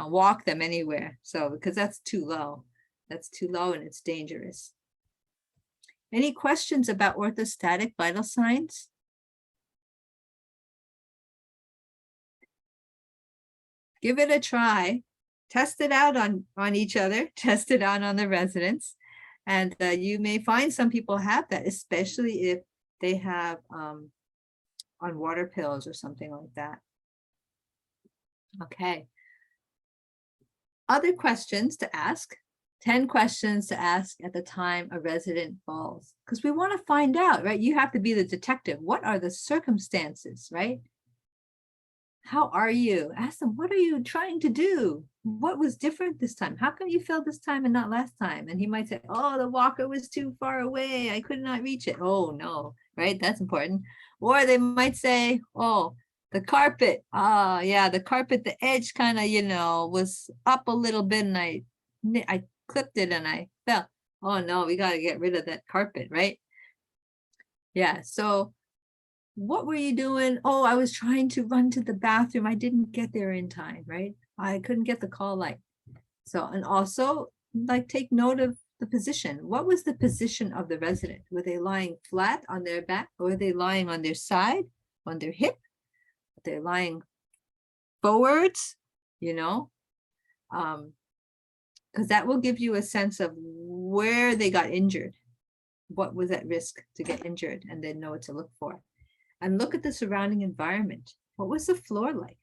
walk them anywhere. So because that's too low. That's too low and it's dangerous. Any questions about orthostatic vital signs? Give it a try. Test it out on each other. Test it out on the residents. And you may find some people have that, especially if they have on water pills or something like that. Okay. Other questions to ask. 10 questions to ask at the time a resident falls. Because we want to find out, right? You have to be the detective. What are the circumstances, right? How are you? Ask them, what are you trying to do? What was different this time? How come you fell this time and not last time? And he might say, oh, the walker was too far away. I could not reach it. Oh, no, right? That's important. Or they might say, oh, the carpet. Yeah, the carpet, the edge kind of, was up a little bit and I clipped it and I fell. Oh, no, we got to get rid of that carpet, right? Yeah, so what were you doing? Oh, I was trying to run to the bathroom. I didn't get there in time, right? I couldn't get the call light. So, and also like take note of the position. What was the position of the resident? Were they lying flat on their back? Or were they lying on their side, on their hip? They're lying forwards, because that will give you a sense of where they got injured. What was at risk to get injured, and then know what to look for. And look at the surrounding environment. What was the floor like?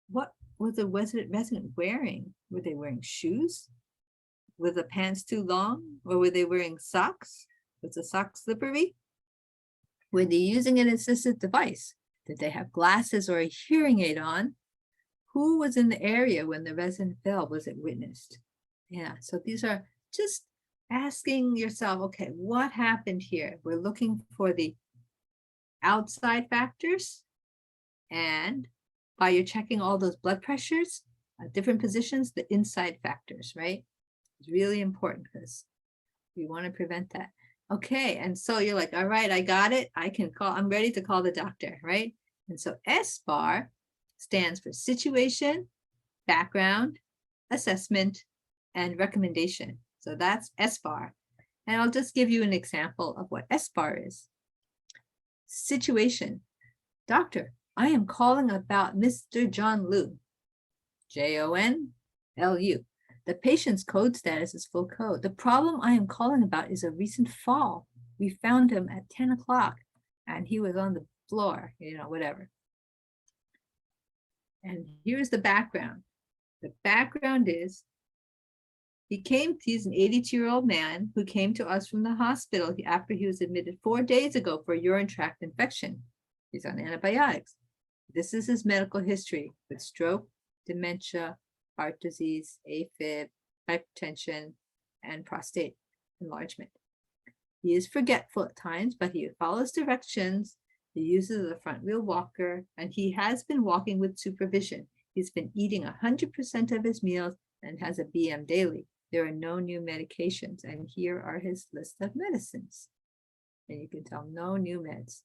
What was the resident wearing? Were they wearing shoes? Were the pants too long? Or were they wearing socks? Was the sock slippery? Were they using an assistive device? Did they have glasses or a hearing aid on? Who was in the area when the resident fell? Was it witnessed? Yeah, so these are just asking yourself, okay, what happened here? We're looking for the outside factors, and while you're checking all those blood pressures at different positions, the inside factors, right? It's really important because we want to prevent that. Okay, and so you're like, all right, I got it. I'm ready to call the doctor, right? And so SBAR stands for situation, background, assessment, and recommendation. So that's SBAR. And I'll just give you an example of what SBAR is. Situation. Doctor, I am calling about Mr. John Liu. J-O-N-L-U. The patient's code status is full code. The problem I am calling about is a recent fall. We found him at 10 o'clock and he was on the floor, whatever. And here's the background. The background is he's an 82-year-old man who came to us from the hospital after he was admitted 4 days ago for a urine tract infection. He's on antibiotics. This is his medical history with stroke, dementia, heart disease, AFib, hypertension, and prostate enlargement. He is forgetful at times, but he follows directions. He uses a front wheel walker, and he has been walking with supervision. He's been eating 100% of his meals and has a BM daily. There are no new medications, and here are his list of medicines. And you can tell no new meds.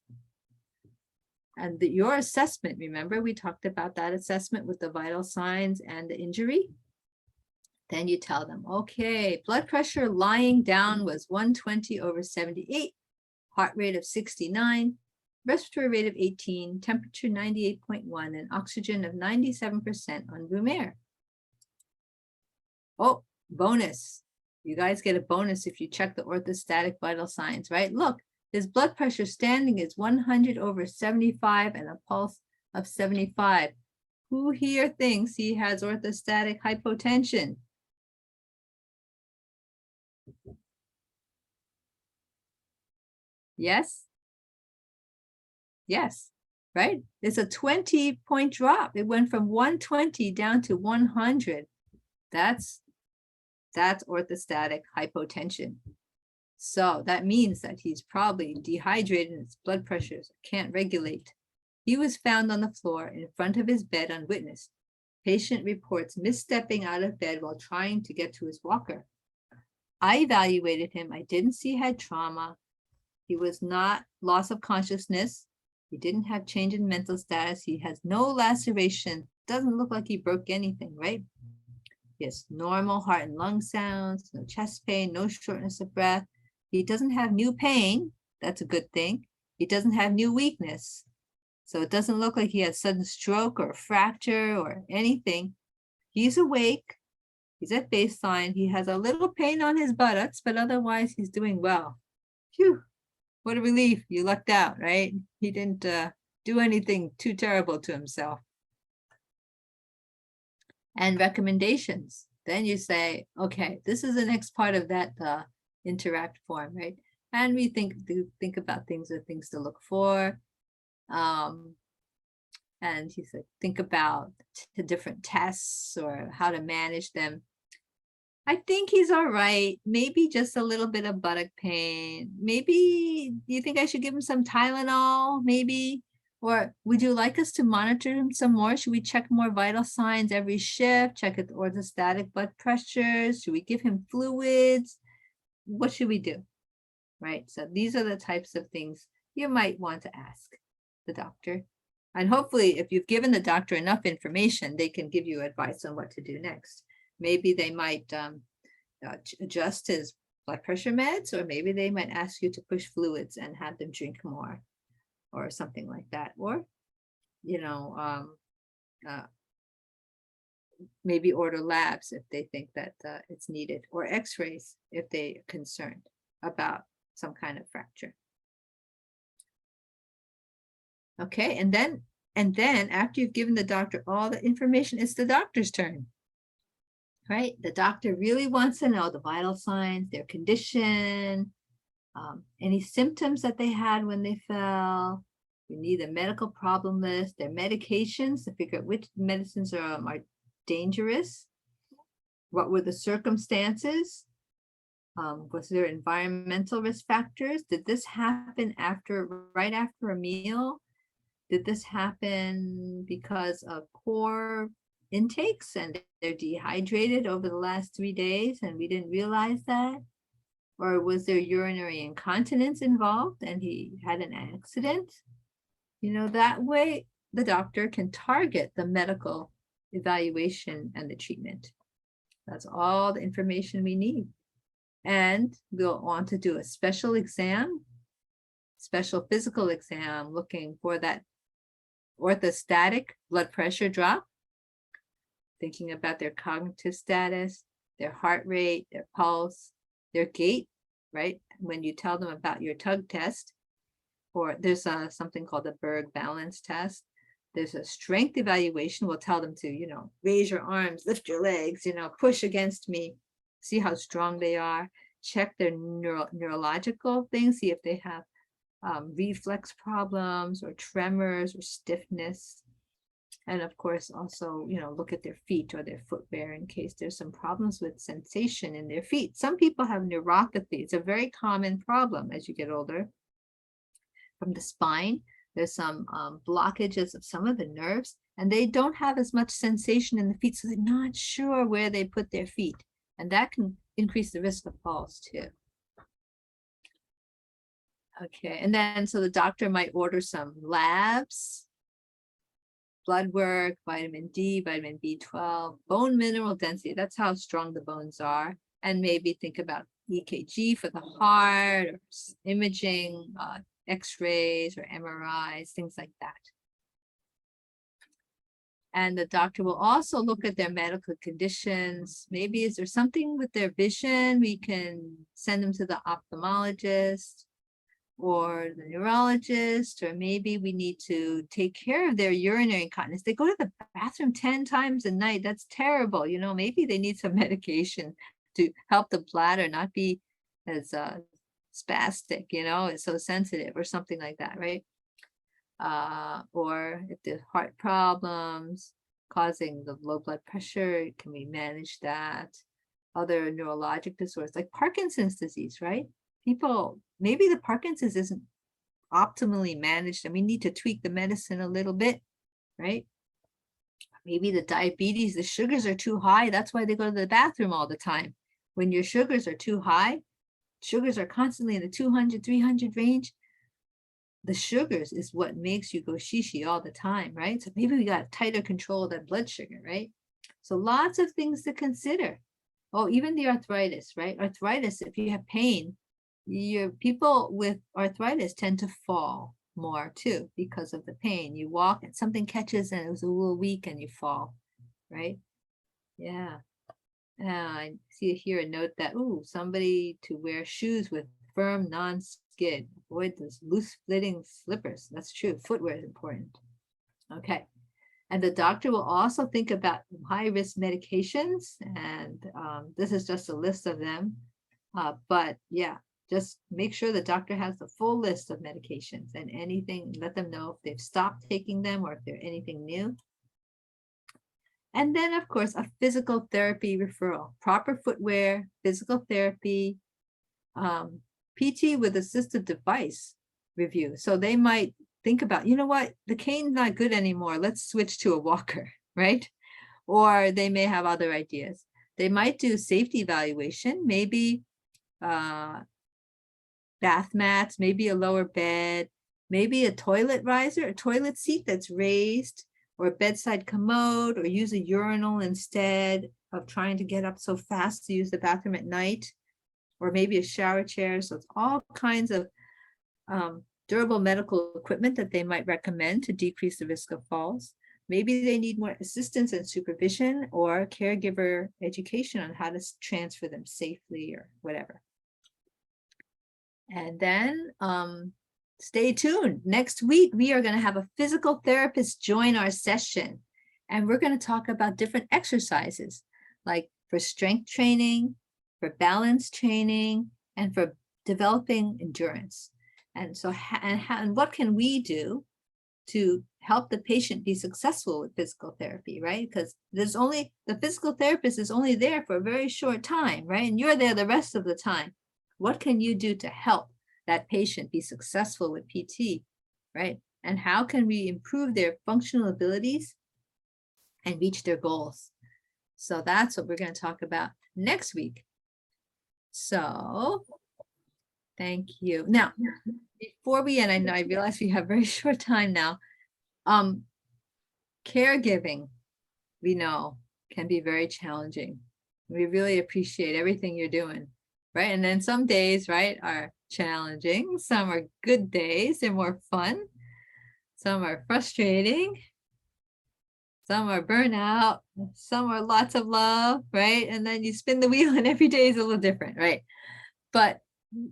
And your assessment, remember we talked about that assessment with the vital signs and the injury? Then you tell them, okay, blood pressure lying down was 120/78, heart rate of 69, respiratory rate of 18, temperature 98.1, and oxygen of 97% on room air. Oh, bonus. You guys get a bonus if you check the orthostatic vital signs, right? Look, his blood pressure standing is 100/75 and a pulse of 75. Who here thinks he has orthostatic hypotension? Yes? Yes, right? It's a 20-point drop. It went from 120 down to 100. That's orthostatic hypotension. So that means that he's probably dehydrated and his blood pressures can't regulate. He was found on the floor in front of his bed unwitnessed. Patient reports misstepping out of bed while trying to get to his walker. I evaluated him. I didn't see head trauma. He was not loss of consciousness. He didn't have change in mental status. He has no laceration. Doesn't look like he broke anything, right? He has normal heart and lung sounds, no chest pain, no shortness of breath. He doesn't have new pain. That's a good thing. He doesn't have new weakness. So it doesn't look like he has sudden stroke or fracture or anything. He's awake. He's at baseline. He has a little pain on his buttocks, but otherwise he's doing well. Phew, what a relief. You lucked out, right? He didn't do anything too terrible to himself. And recommendations. Then you say, okay, this is the next part of that interact form, right? And we think about things to look for. And he said, think about the different tests or how to manage them. I think he's all right. Maybe just a little bit of buttock pain. Maybe you think I should give him some Tylenol, maybe? Or would you like us to monitor him some more? Should we check more vital signs every shift? Check at the orthostatic blood pressures? Should we give him fluids? What should we do? Right? So these are the types of things you might want to ask the doctor. And hopefully, if you've given the doctor enough information, they can give you advice on what to do next. Maybe they might adjust his blood pressure meds, or maybe they might ask you to push fluids and have them drink more, or something like that. Or, maybe order labs if they think that it's needed, or x-rays if they're concerned about some kind of fracture. Okay, and then after you've given the doctor all the information, it's the doctor's turn, right? The doctor really wants to know the vital signs, their condition, any symptoms that they had when they fell. You need a medical problem list, their medications to figure out which medicines are dangerous. What were the circumstances? Was there environmental risk factors? Did this happen right after a meal? Did this happen because of poor intakes and they're dehydrated over the last 3 days and we didn't realize that? Or was there urinary incontinence involved and he had an accident? That way the doctor can target the medical evaluation and the treatment. That's all the information we need. And we'll want to do a special exam, special physical exam, looking for that orthostatic blood pressure drop, thinking about their cognitive status, their heart rate, their pulse, their gait, right? When you tell them about your Tug test, or there's something called the Berg balance test. There's a strength evaluation. We'll tell them to, raise your arms, lift your legs, push against me, see how strong they are, check their neurological things, see if they have reflex problems or tremors or stiffness. And of course, also, look at their feet or their footwear in case there's some problems with sensation in their feet. Some people have neuropathy. It's a very common problem as you get older. From the spine, there's some blockages of some of the nerves, and they don't have as much sensation in the feet, so they're not sure where they put their feet. And that can increase the risk of falls too. Okay, and then so the doctor might order some labs, blood work, vitamin D, vitamin B12, bone mineral density. That's how strong the bones are. And maybe think about EKG for the heart, or imaging, x-rays or MRIs, things like that. And the doctor will also look at their medical conditions. Maybe is there something with their vision? We can send them to the ophthalmologist or the neurologist, or maybe we need to take care of their urinary incontinence. They go to the bathroom 10 times a night. That's terrible. Maybe they need some medication to help the bladder not be as spastic, it's so sensitive, or something like that, right? Or if there's heart problems causing the low blood pressure, can we manage that? Other neurologic disorders like Parkinson's disease, right? People, maybe the Parkinson's isn't optimally managed and we need to tweak the medicine a little bit, right? Maybe the diabetes, the sugars are too high. That's why they go to the bathroom all the time. When your sugars are too high, sugars are constantly in the 200, 300 range. The sugars is what makes you go shishi all the time, right? So maybe we got tighter control of that blood sugar, right? So lots of things to consider. Oh, even the arthritis, right? Arthritis, if you have pain, your people with arthritis tend to fall more too because of the pain. You walk and something catches and it was a little weak and you fall, right? Yeah. I see here a note that, somebody to wear shoes with firm non-skid. Avoid those loose fitting slippers. That's true. Footwear is important. Okay. And the doctor will also think about high-risk medications. And this is just a list of them. But yeah, just make sure the doctor has the full list of medications and anything, let them know if they've stopped taking them or if there's anything new. And then, of course, a physical therapy referral, proper footwear, physical therapy, PT with assistive device review. So they might think about, you know what, the cane's not good anymore. Let's switch to a walker, right? Or they may have other ideas. They might do safety evaluation, maybe bath mats, maybe a lower bed, maybe a toilet riser, a toilet seat that's raised, or a bedside commode, or use a urinal instead of trying to get up so fast to use the bathroom at night, or maybe a shower chair. So it's all kinds of durable medical equipment that they might recommend to decrease the risk of falls. Maybe they need more assistance and supervision or caregiver education on how to transfer them safely or whatever. And then stay tuned. Next week, we are going to have a physical therapist join our session. And we're going to talk about different exercises, like for strength training, for balance training, and for developing endurance. And so, and what can we do to help the patient be successful with physical therapy, right? Because there's only, the physical therapist is only there for a very short time, right? And you're there the rest of the time. What can you do to help that patient be successful with PT, right? And how can we improve their functional abilities and reach their goals? So that's what we're going to talk about next week. So thank you. Now, before we end, I realize we have very short time now. Caregiving, we know, can be very challenging. We really appreciate everything you're doing, right? And then some days, right, are challenging. Some are good days, they're more fun. Some are frustrating. Some are burnout. Some are lots of love, right? And then you spin the wheel and every day is a little different, right? But,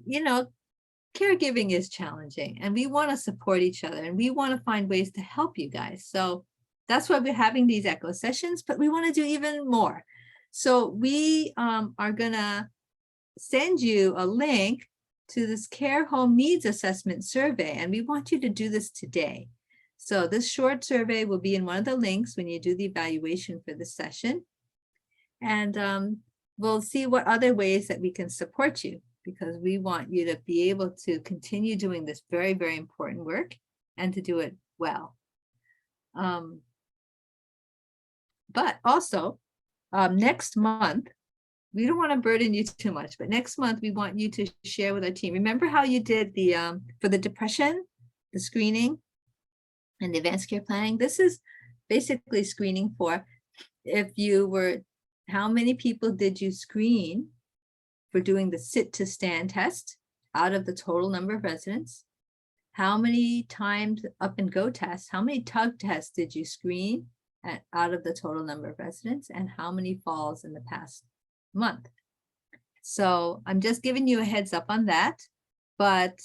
you know, caregiving is challenging and we want to support each other and we want to find ways to help you guys. So that's why we're having these echo sessions, but we want to do even more. So we are going to send you a link to this care home needs assessment survey, and we want you to do this today. So this short survey will be in one of the links when you do the evaluation for this session. And we'll see what other ways that we can support you, because we want you to be able to continue doing this very, very important work and to do it well. But also, next month, we don't want to burden you too much, but next month we want you to share with our team. Remember how you did the for the depression, the screening and the advanced care planning? This is basically screening for if you were, how many people did you screen for doing the sit to stand test out of the total number of residents? How many times up and go tests? How many tug tests did you screen out of the total number of residents? And how many falls in the past month? So I'm just giving you a heads up on that, but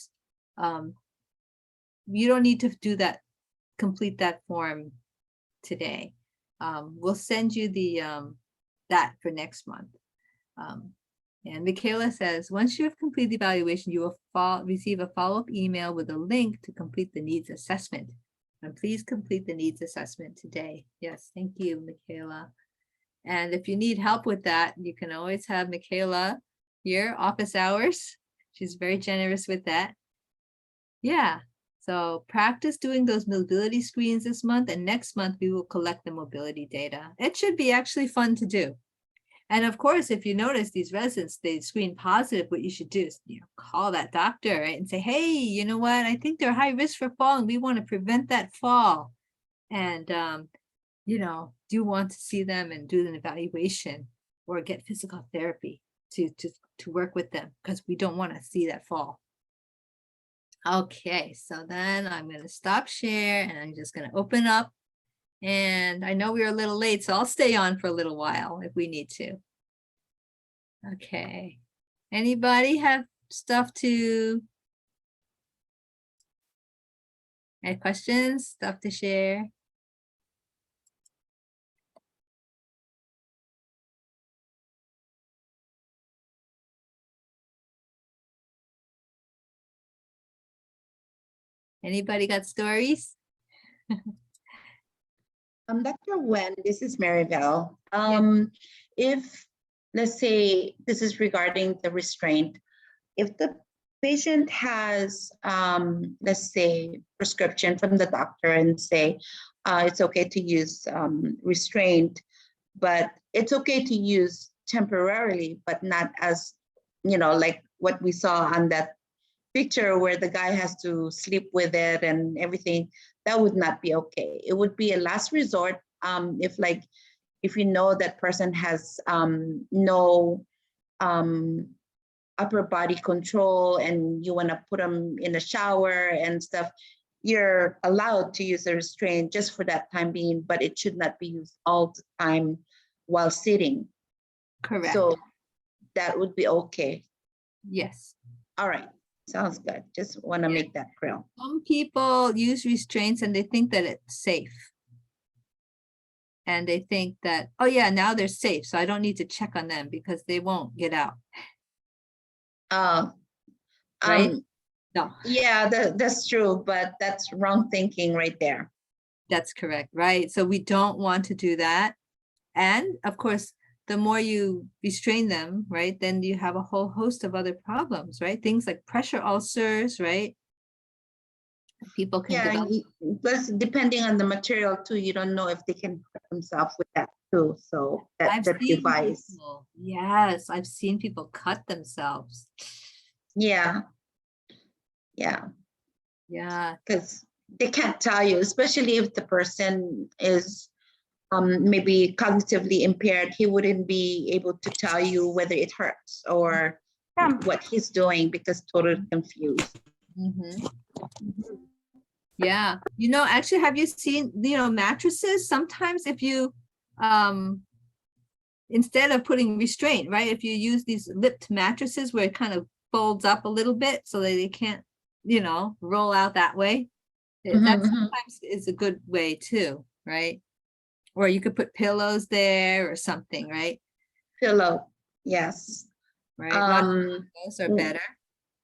you don't need to do that, complete that form today. We'll send you the that for next month. And Michaela says, once you have completed the evaluation, you will receive a follow-up email with a link to complete the needs assessment. And please complete the needs assessment today. Yes, thank you, Michaela. And if you need help with that, you can always have Michaela here, office hours. She's very generous with that. Yeah, so practice doing those mobility screens this month, and next month we will collect the mobility data. It should be actually fun to do. And of course, if you notice these residents, they screen positive, what you should do is, call that doctor, right, and say, hey, you know what, I think they're high risk for fall and we want to prevent that fall. And, do you want to see them and do an evaluation or get physical therapy? to work with them because we don't want to see that fall. Okay, so then I'm going to stop share and I'm just going to open up. And I know we're a little late, so I'll stay on for a little while if we need to. Okay. Anybody have stuff to add questions, stuff to share? Anybody got stories? Dr. Wen, this is Maribel. If, let's say, this is regarding the restraint, if the patient has, let's say, prescription from the doctor and say, it's okay to use restraint, but it's okay to use temporarily, but not as, like what we saw on that picture where the guy has to sleep with it and everything, that would not be okay. It would be a last resort if you know that person has no upper body control and you want to put them in a shower and stuff, you're allowed to use a restraint just for that time being, but it should not be used all the time while sitting. Correct. So that would be okay. Yes. All right. Sounds good. Just want to make that clear. Some people use restraints and they think that it's safe. And they think that, oh yeah, now they're safe, so I don't need to check on them because they won't get out. Right? No. Yeah, that's true, but that's wrong thinking right there. That's correct, right? So we don't want to do that. And of course, the more you restrain them, right, then you have a whole host of other problems, right? Things like pressure ulcers, right? People can develop. Plus depending on the material too, you don't know if they can hurt themselves with that too. So that device. People, yes, I've seen people cut themselves. Yeah. Because they can't tell you, especially if the person is maybe cognitively impaired. He wouldn't be able to tell you whether it hurts or what he's doing because totally confused. Mm-hmm. Yeah, actually, have you seen mattresses? Sometimes if you instead of putting restraint, right, if you use these lipped mattresses where it kind of folds up a little bit so that they can't roll out that way, that sometimes is a good way too, right? Or you could put pillows there or something, right? Pillow, yes. Right. Those are better.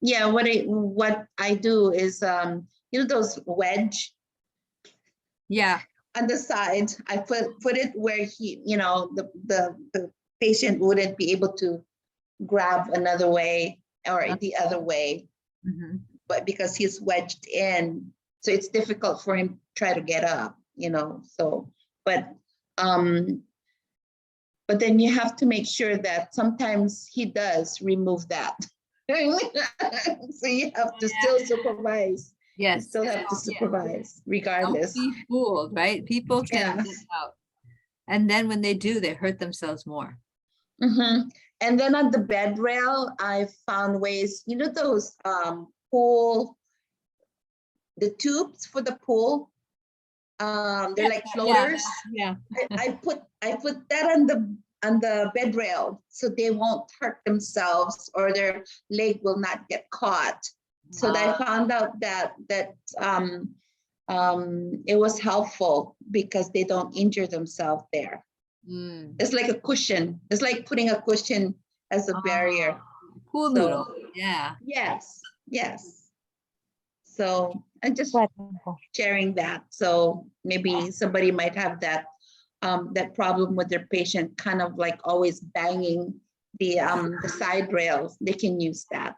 Yeah, what I do is those wedge. Yeah. On the side, I put it where the patient wouldn't be able to grab another way or the other way, but because he's wedged in, so it's difficult for him to try to get up, so, but then you have to make sure that sometimes he does remove that. So you have to still supervise. Yes. You still have to supervise regardless. Don't be fooled, right? People can get out. And then when they do, they hurt themselves more. And then on the bed rail, I found ways, those pool, the tubes for the pool, they're like floaters. Yeah. I put that on the bed rail so they won't hurt themselves or their leg will not get caught. So I found out that it was helpful because they don't injure themselves there. It's like a cushion. It's like putting a cushion as a barrier. Pool noodle. Yeah. Yes. So I'm just sharing that. So maybe somebody might have that problem with their patient, kind of like always banging the side rails. They can use that.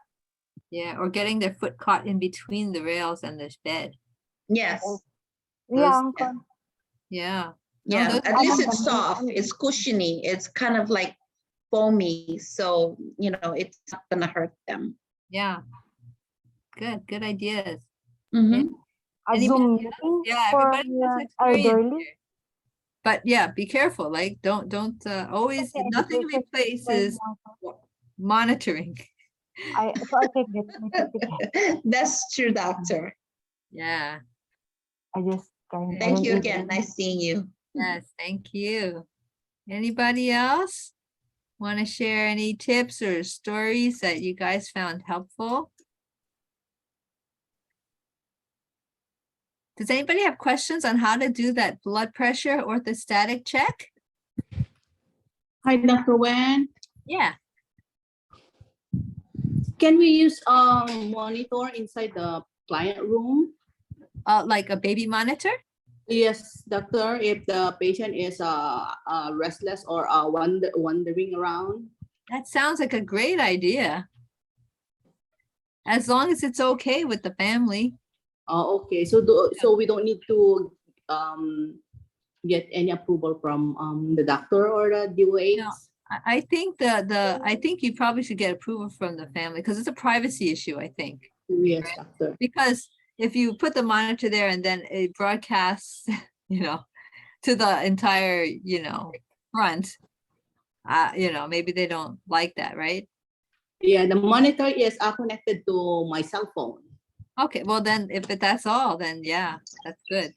Yeah, or getting their foot caught in between the rails and the bed. Yes. Yeah. Yeah. No, At least it's soft. It's cushiony. It's kind of like foamy. So, it's not gonna hurt them. Yeah. Good ideas. A Zoom meeting everybody has experience elderly. here. But yeah, be careful. Like don't always, nothing replaces monitoring. I take the certificate. That's true, doctor. Yeah. I just kind Thank you again. Nice seeing you. Yes, thank you. Anybody else want to share any tips or stories that you guys found helpful? Does anybody have questions on how to do that blood pressure orthostatic check? Hi, Dr. Wen. Yeah. Can we use a monitor inside the client room? Like a baby monitor? Yes, doctor, if the patient is restless or wandering around. That sounds like a great idea. As long as it's okay with the family. Oh, okay. So we don't need to get any approval from the doctor or the DOH? No. I think I think you probably should get approval from the family because it's a privacy issue, I think. Yes, doctor. Because if you put the monitor there and then it broadcasts, to the entire, front, maybe they don't like that, right? Yeah, the monitor is connected to my cell phone. Okay, well then, if that's all, then yeah, that's good.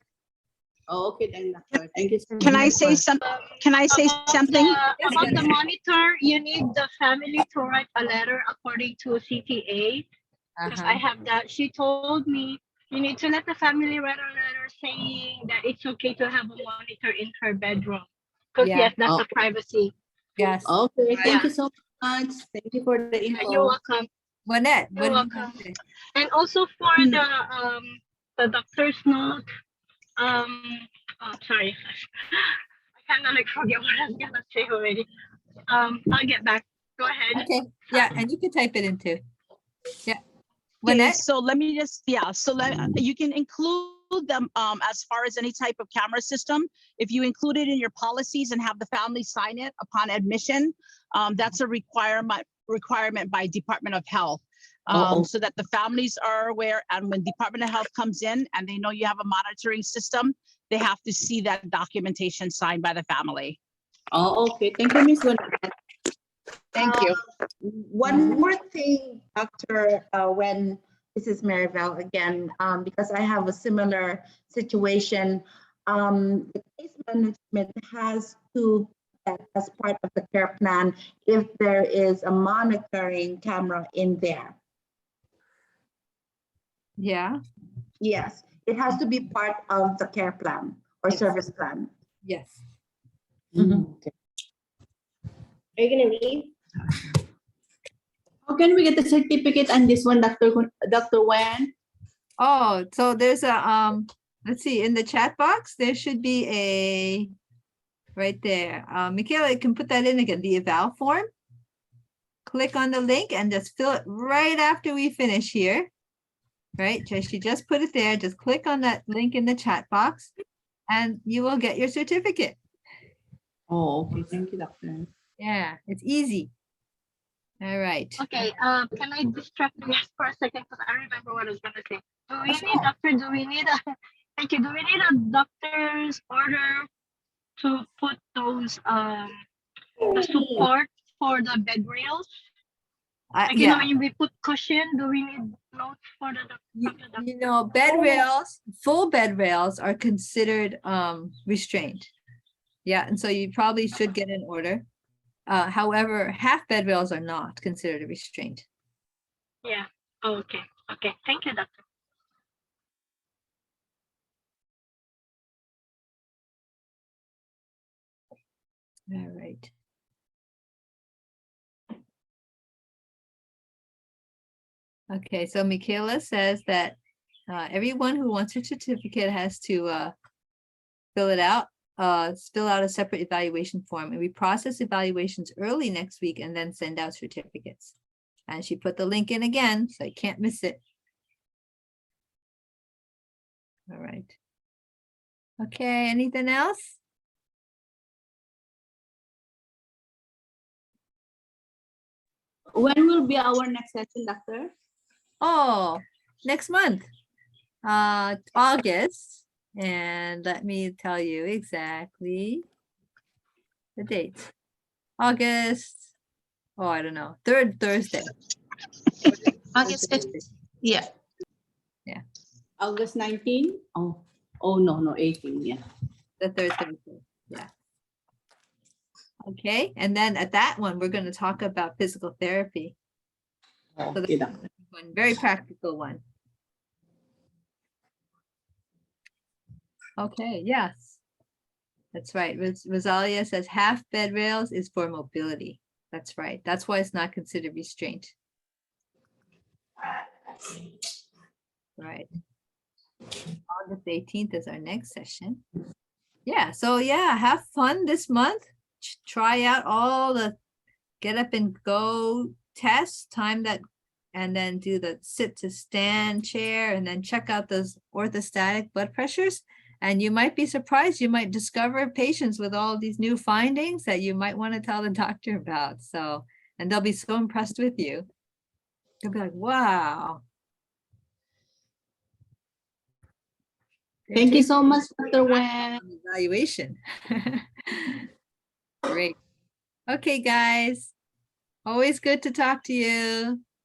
Oh, okay, then, doctor. Thank you. Can I say something? Can I say something? Yes, About the yes. monitor, you need the family to write a letter according to CTA. Because I have that. She told me you need to let the family write a letter saying that it's okay to have a monitor in her bedroom. Because Yeah. yes, that's a privacy. Yes. Okay, thank Yeah. you so much. Thank you for the info. You're welcome. Lynette, You're what did you welcome. say? And also for the doctor's note, sorry. I kind of like forget what I was gonna say already. I'll get back. Go ahead. Okay, yeah, and you can type it in too. Yeah. Okay, Lynette? so let me just, you can include them as far as any type of camera system. If you include it in your policies and have the family sign it upon admission, that's a requirement by Department of Health. So that the families are aware, and when Department of Health comes in and they know you have a monitoring system, they have to see that documentation signed by the family. Oh, okay. Thank you, Miss Lynette. Thank you. One more thing, Doctor, when this is Maribel again, because I have a similar situation. The case management has to, as part of the care plan, if there is a monitoring camera in there. Yeah. Yes, it has to be part of the care plan or Yes. service plan. Yes. Okay. Are you gonna leave? How can we get the certificate on this one, Dr. Wen? Oh, so there's a, let's see, in the chat box, there should be a, right there. Michaela, you can put that in again, the eval form. Click on the link and just fill it right after we finish here. Right, you just put it there, just click on that link in the chat box and you will get your certificate. Oh, okay. Thank you, doctor. Yeah, it's easy. All right. Okay, can I distract you guys for a second? Because I remember what I was gonna say. Do we need thank you, do we need a doctor's order to put those, the support for the bed rails? Like, Yeah, when we put cushion, do we need notes for the doctor? bed rails, full bed rails are considered restrained. Yeah, and so you probably should get an order. However, half bed rails are not considered a restraint. Yeah, okay, okay. Thank you, doctor. All right. Okay, so Michaela says that everyone who wants a certificate has to fill it out, fill out a separate evaluation form, and we process evaluations early next week and then send out certificates. And she put the link in again, so you can't miss it. All right. Okay, anything else? When will be our next session, doctor? Oh, next month, August. And let me tell you exactly the date. August Oh, I don't know. Third Thursday. August 5th. Yeah. August 19? Oh, no, 18, yeah. The third Thursday. Yeah. Okay, and then at that one, we're going to talk about physical therapy. So Okay, that's one very practical one. Okay, yes. That's right. Rosalia says half bed rails is for mobility. That's right. That's why it's not considered restraint. Right. August 18th is our next session. Yeah, so yeah, have fun this month. Try out all the get up and go tests, time that, and then do the sit to stand chair, and then check out those orthostatic blood pressures. And you might be surprised, you might discover patients with all these new findings that you might want to tell the doctor about. So, and they'll be so impressed with you. They'll be like, wow. Thank you so much, Dr. Wen. Evaluation. Great. Okay, guys. Always good to talk to you.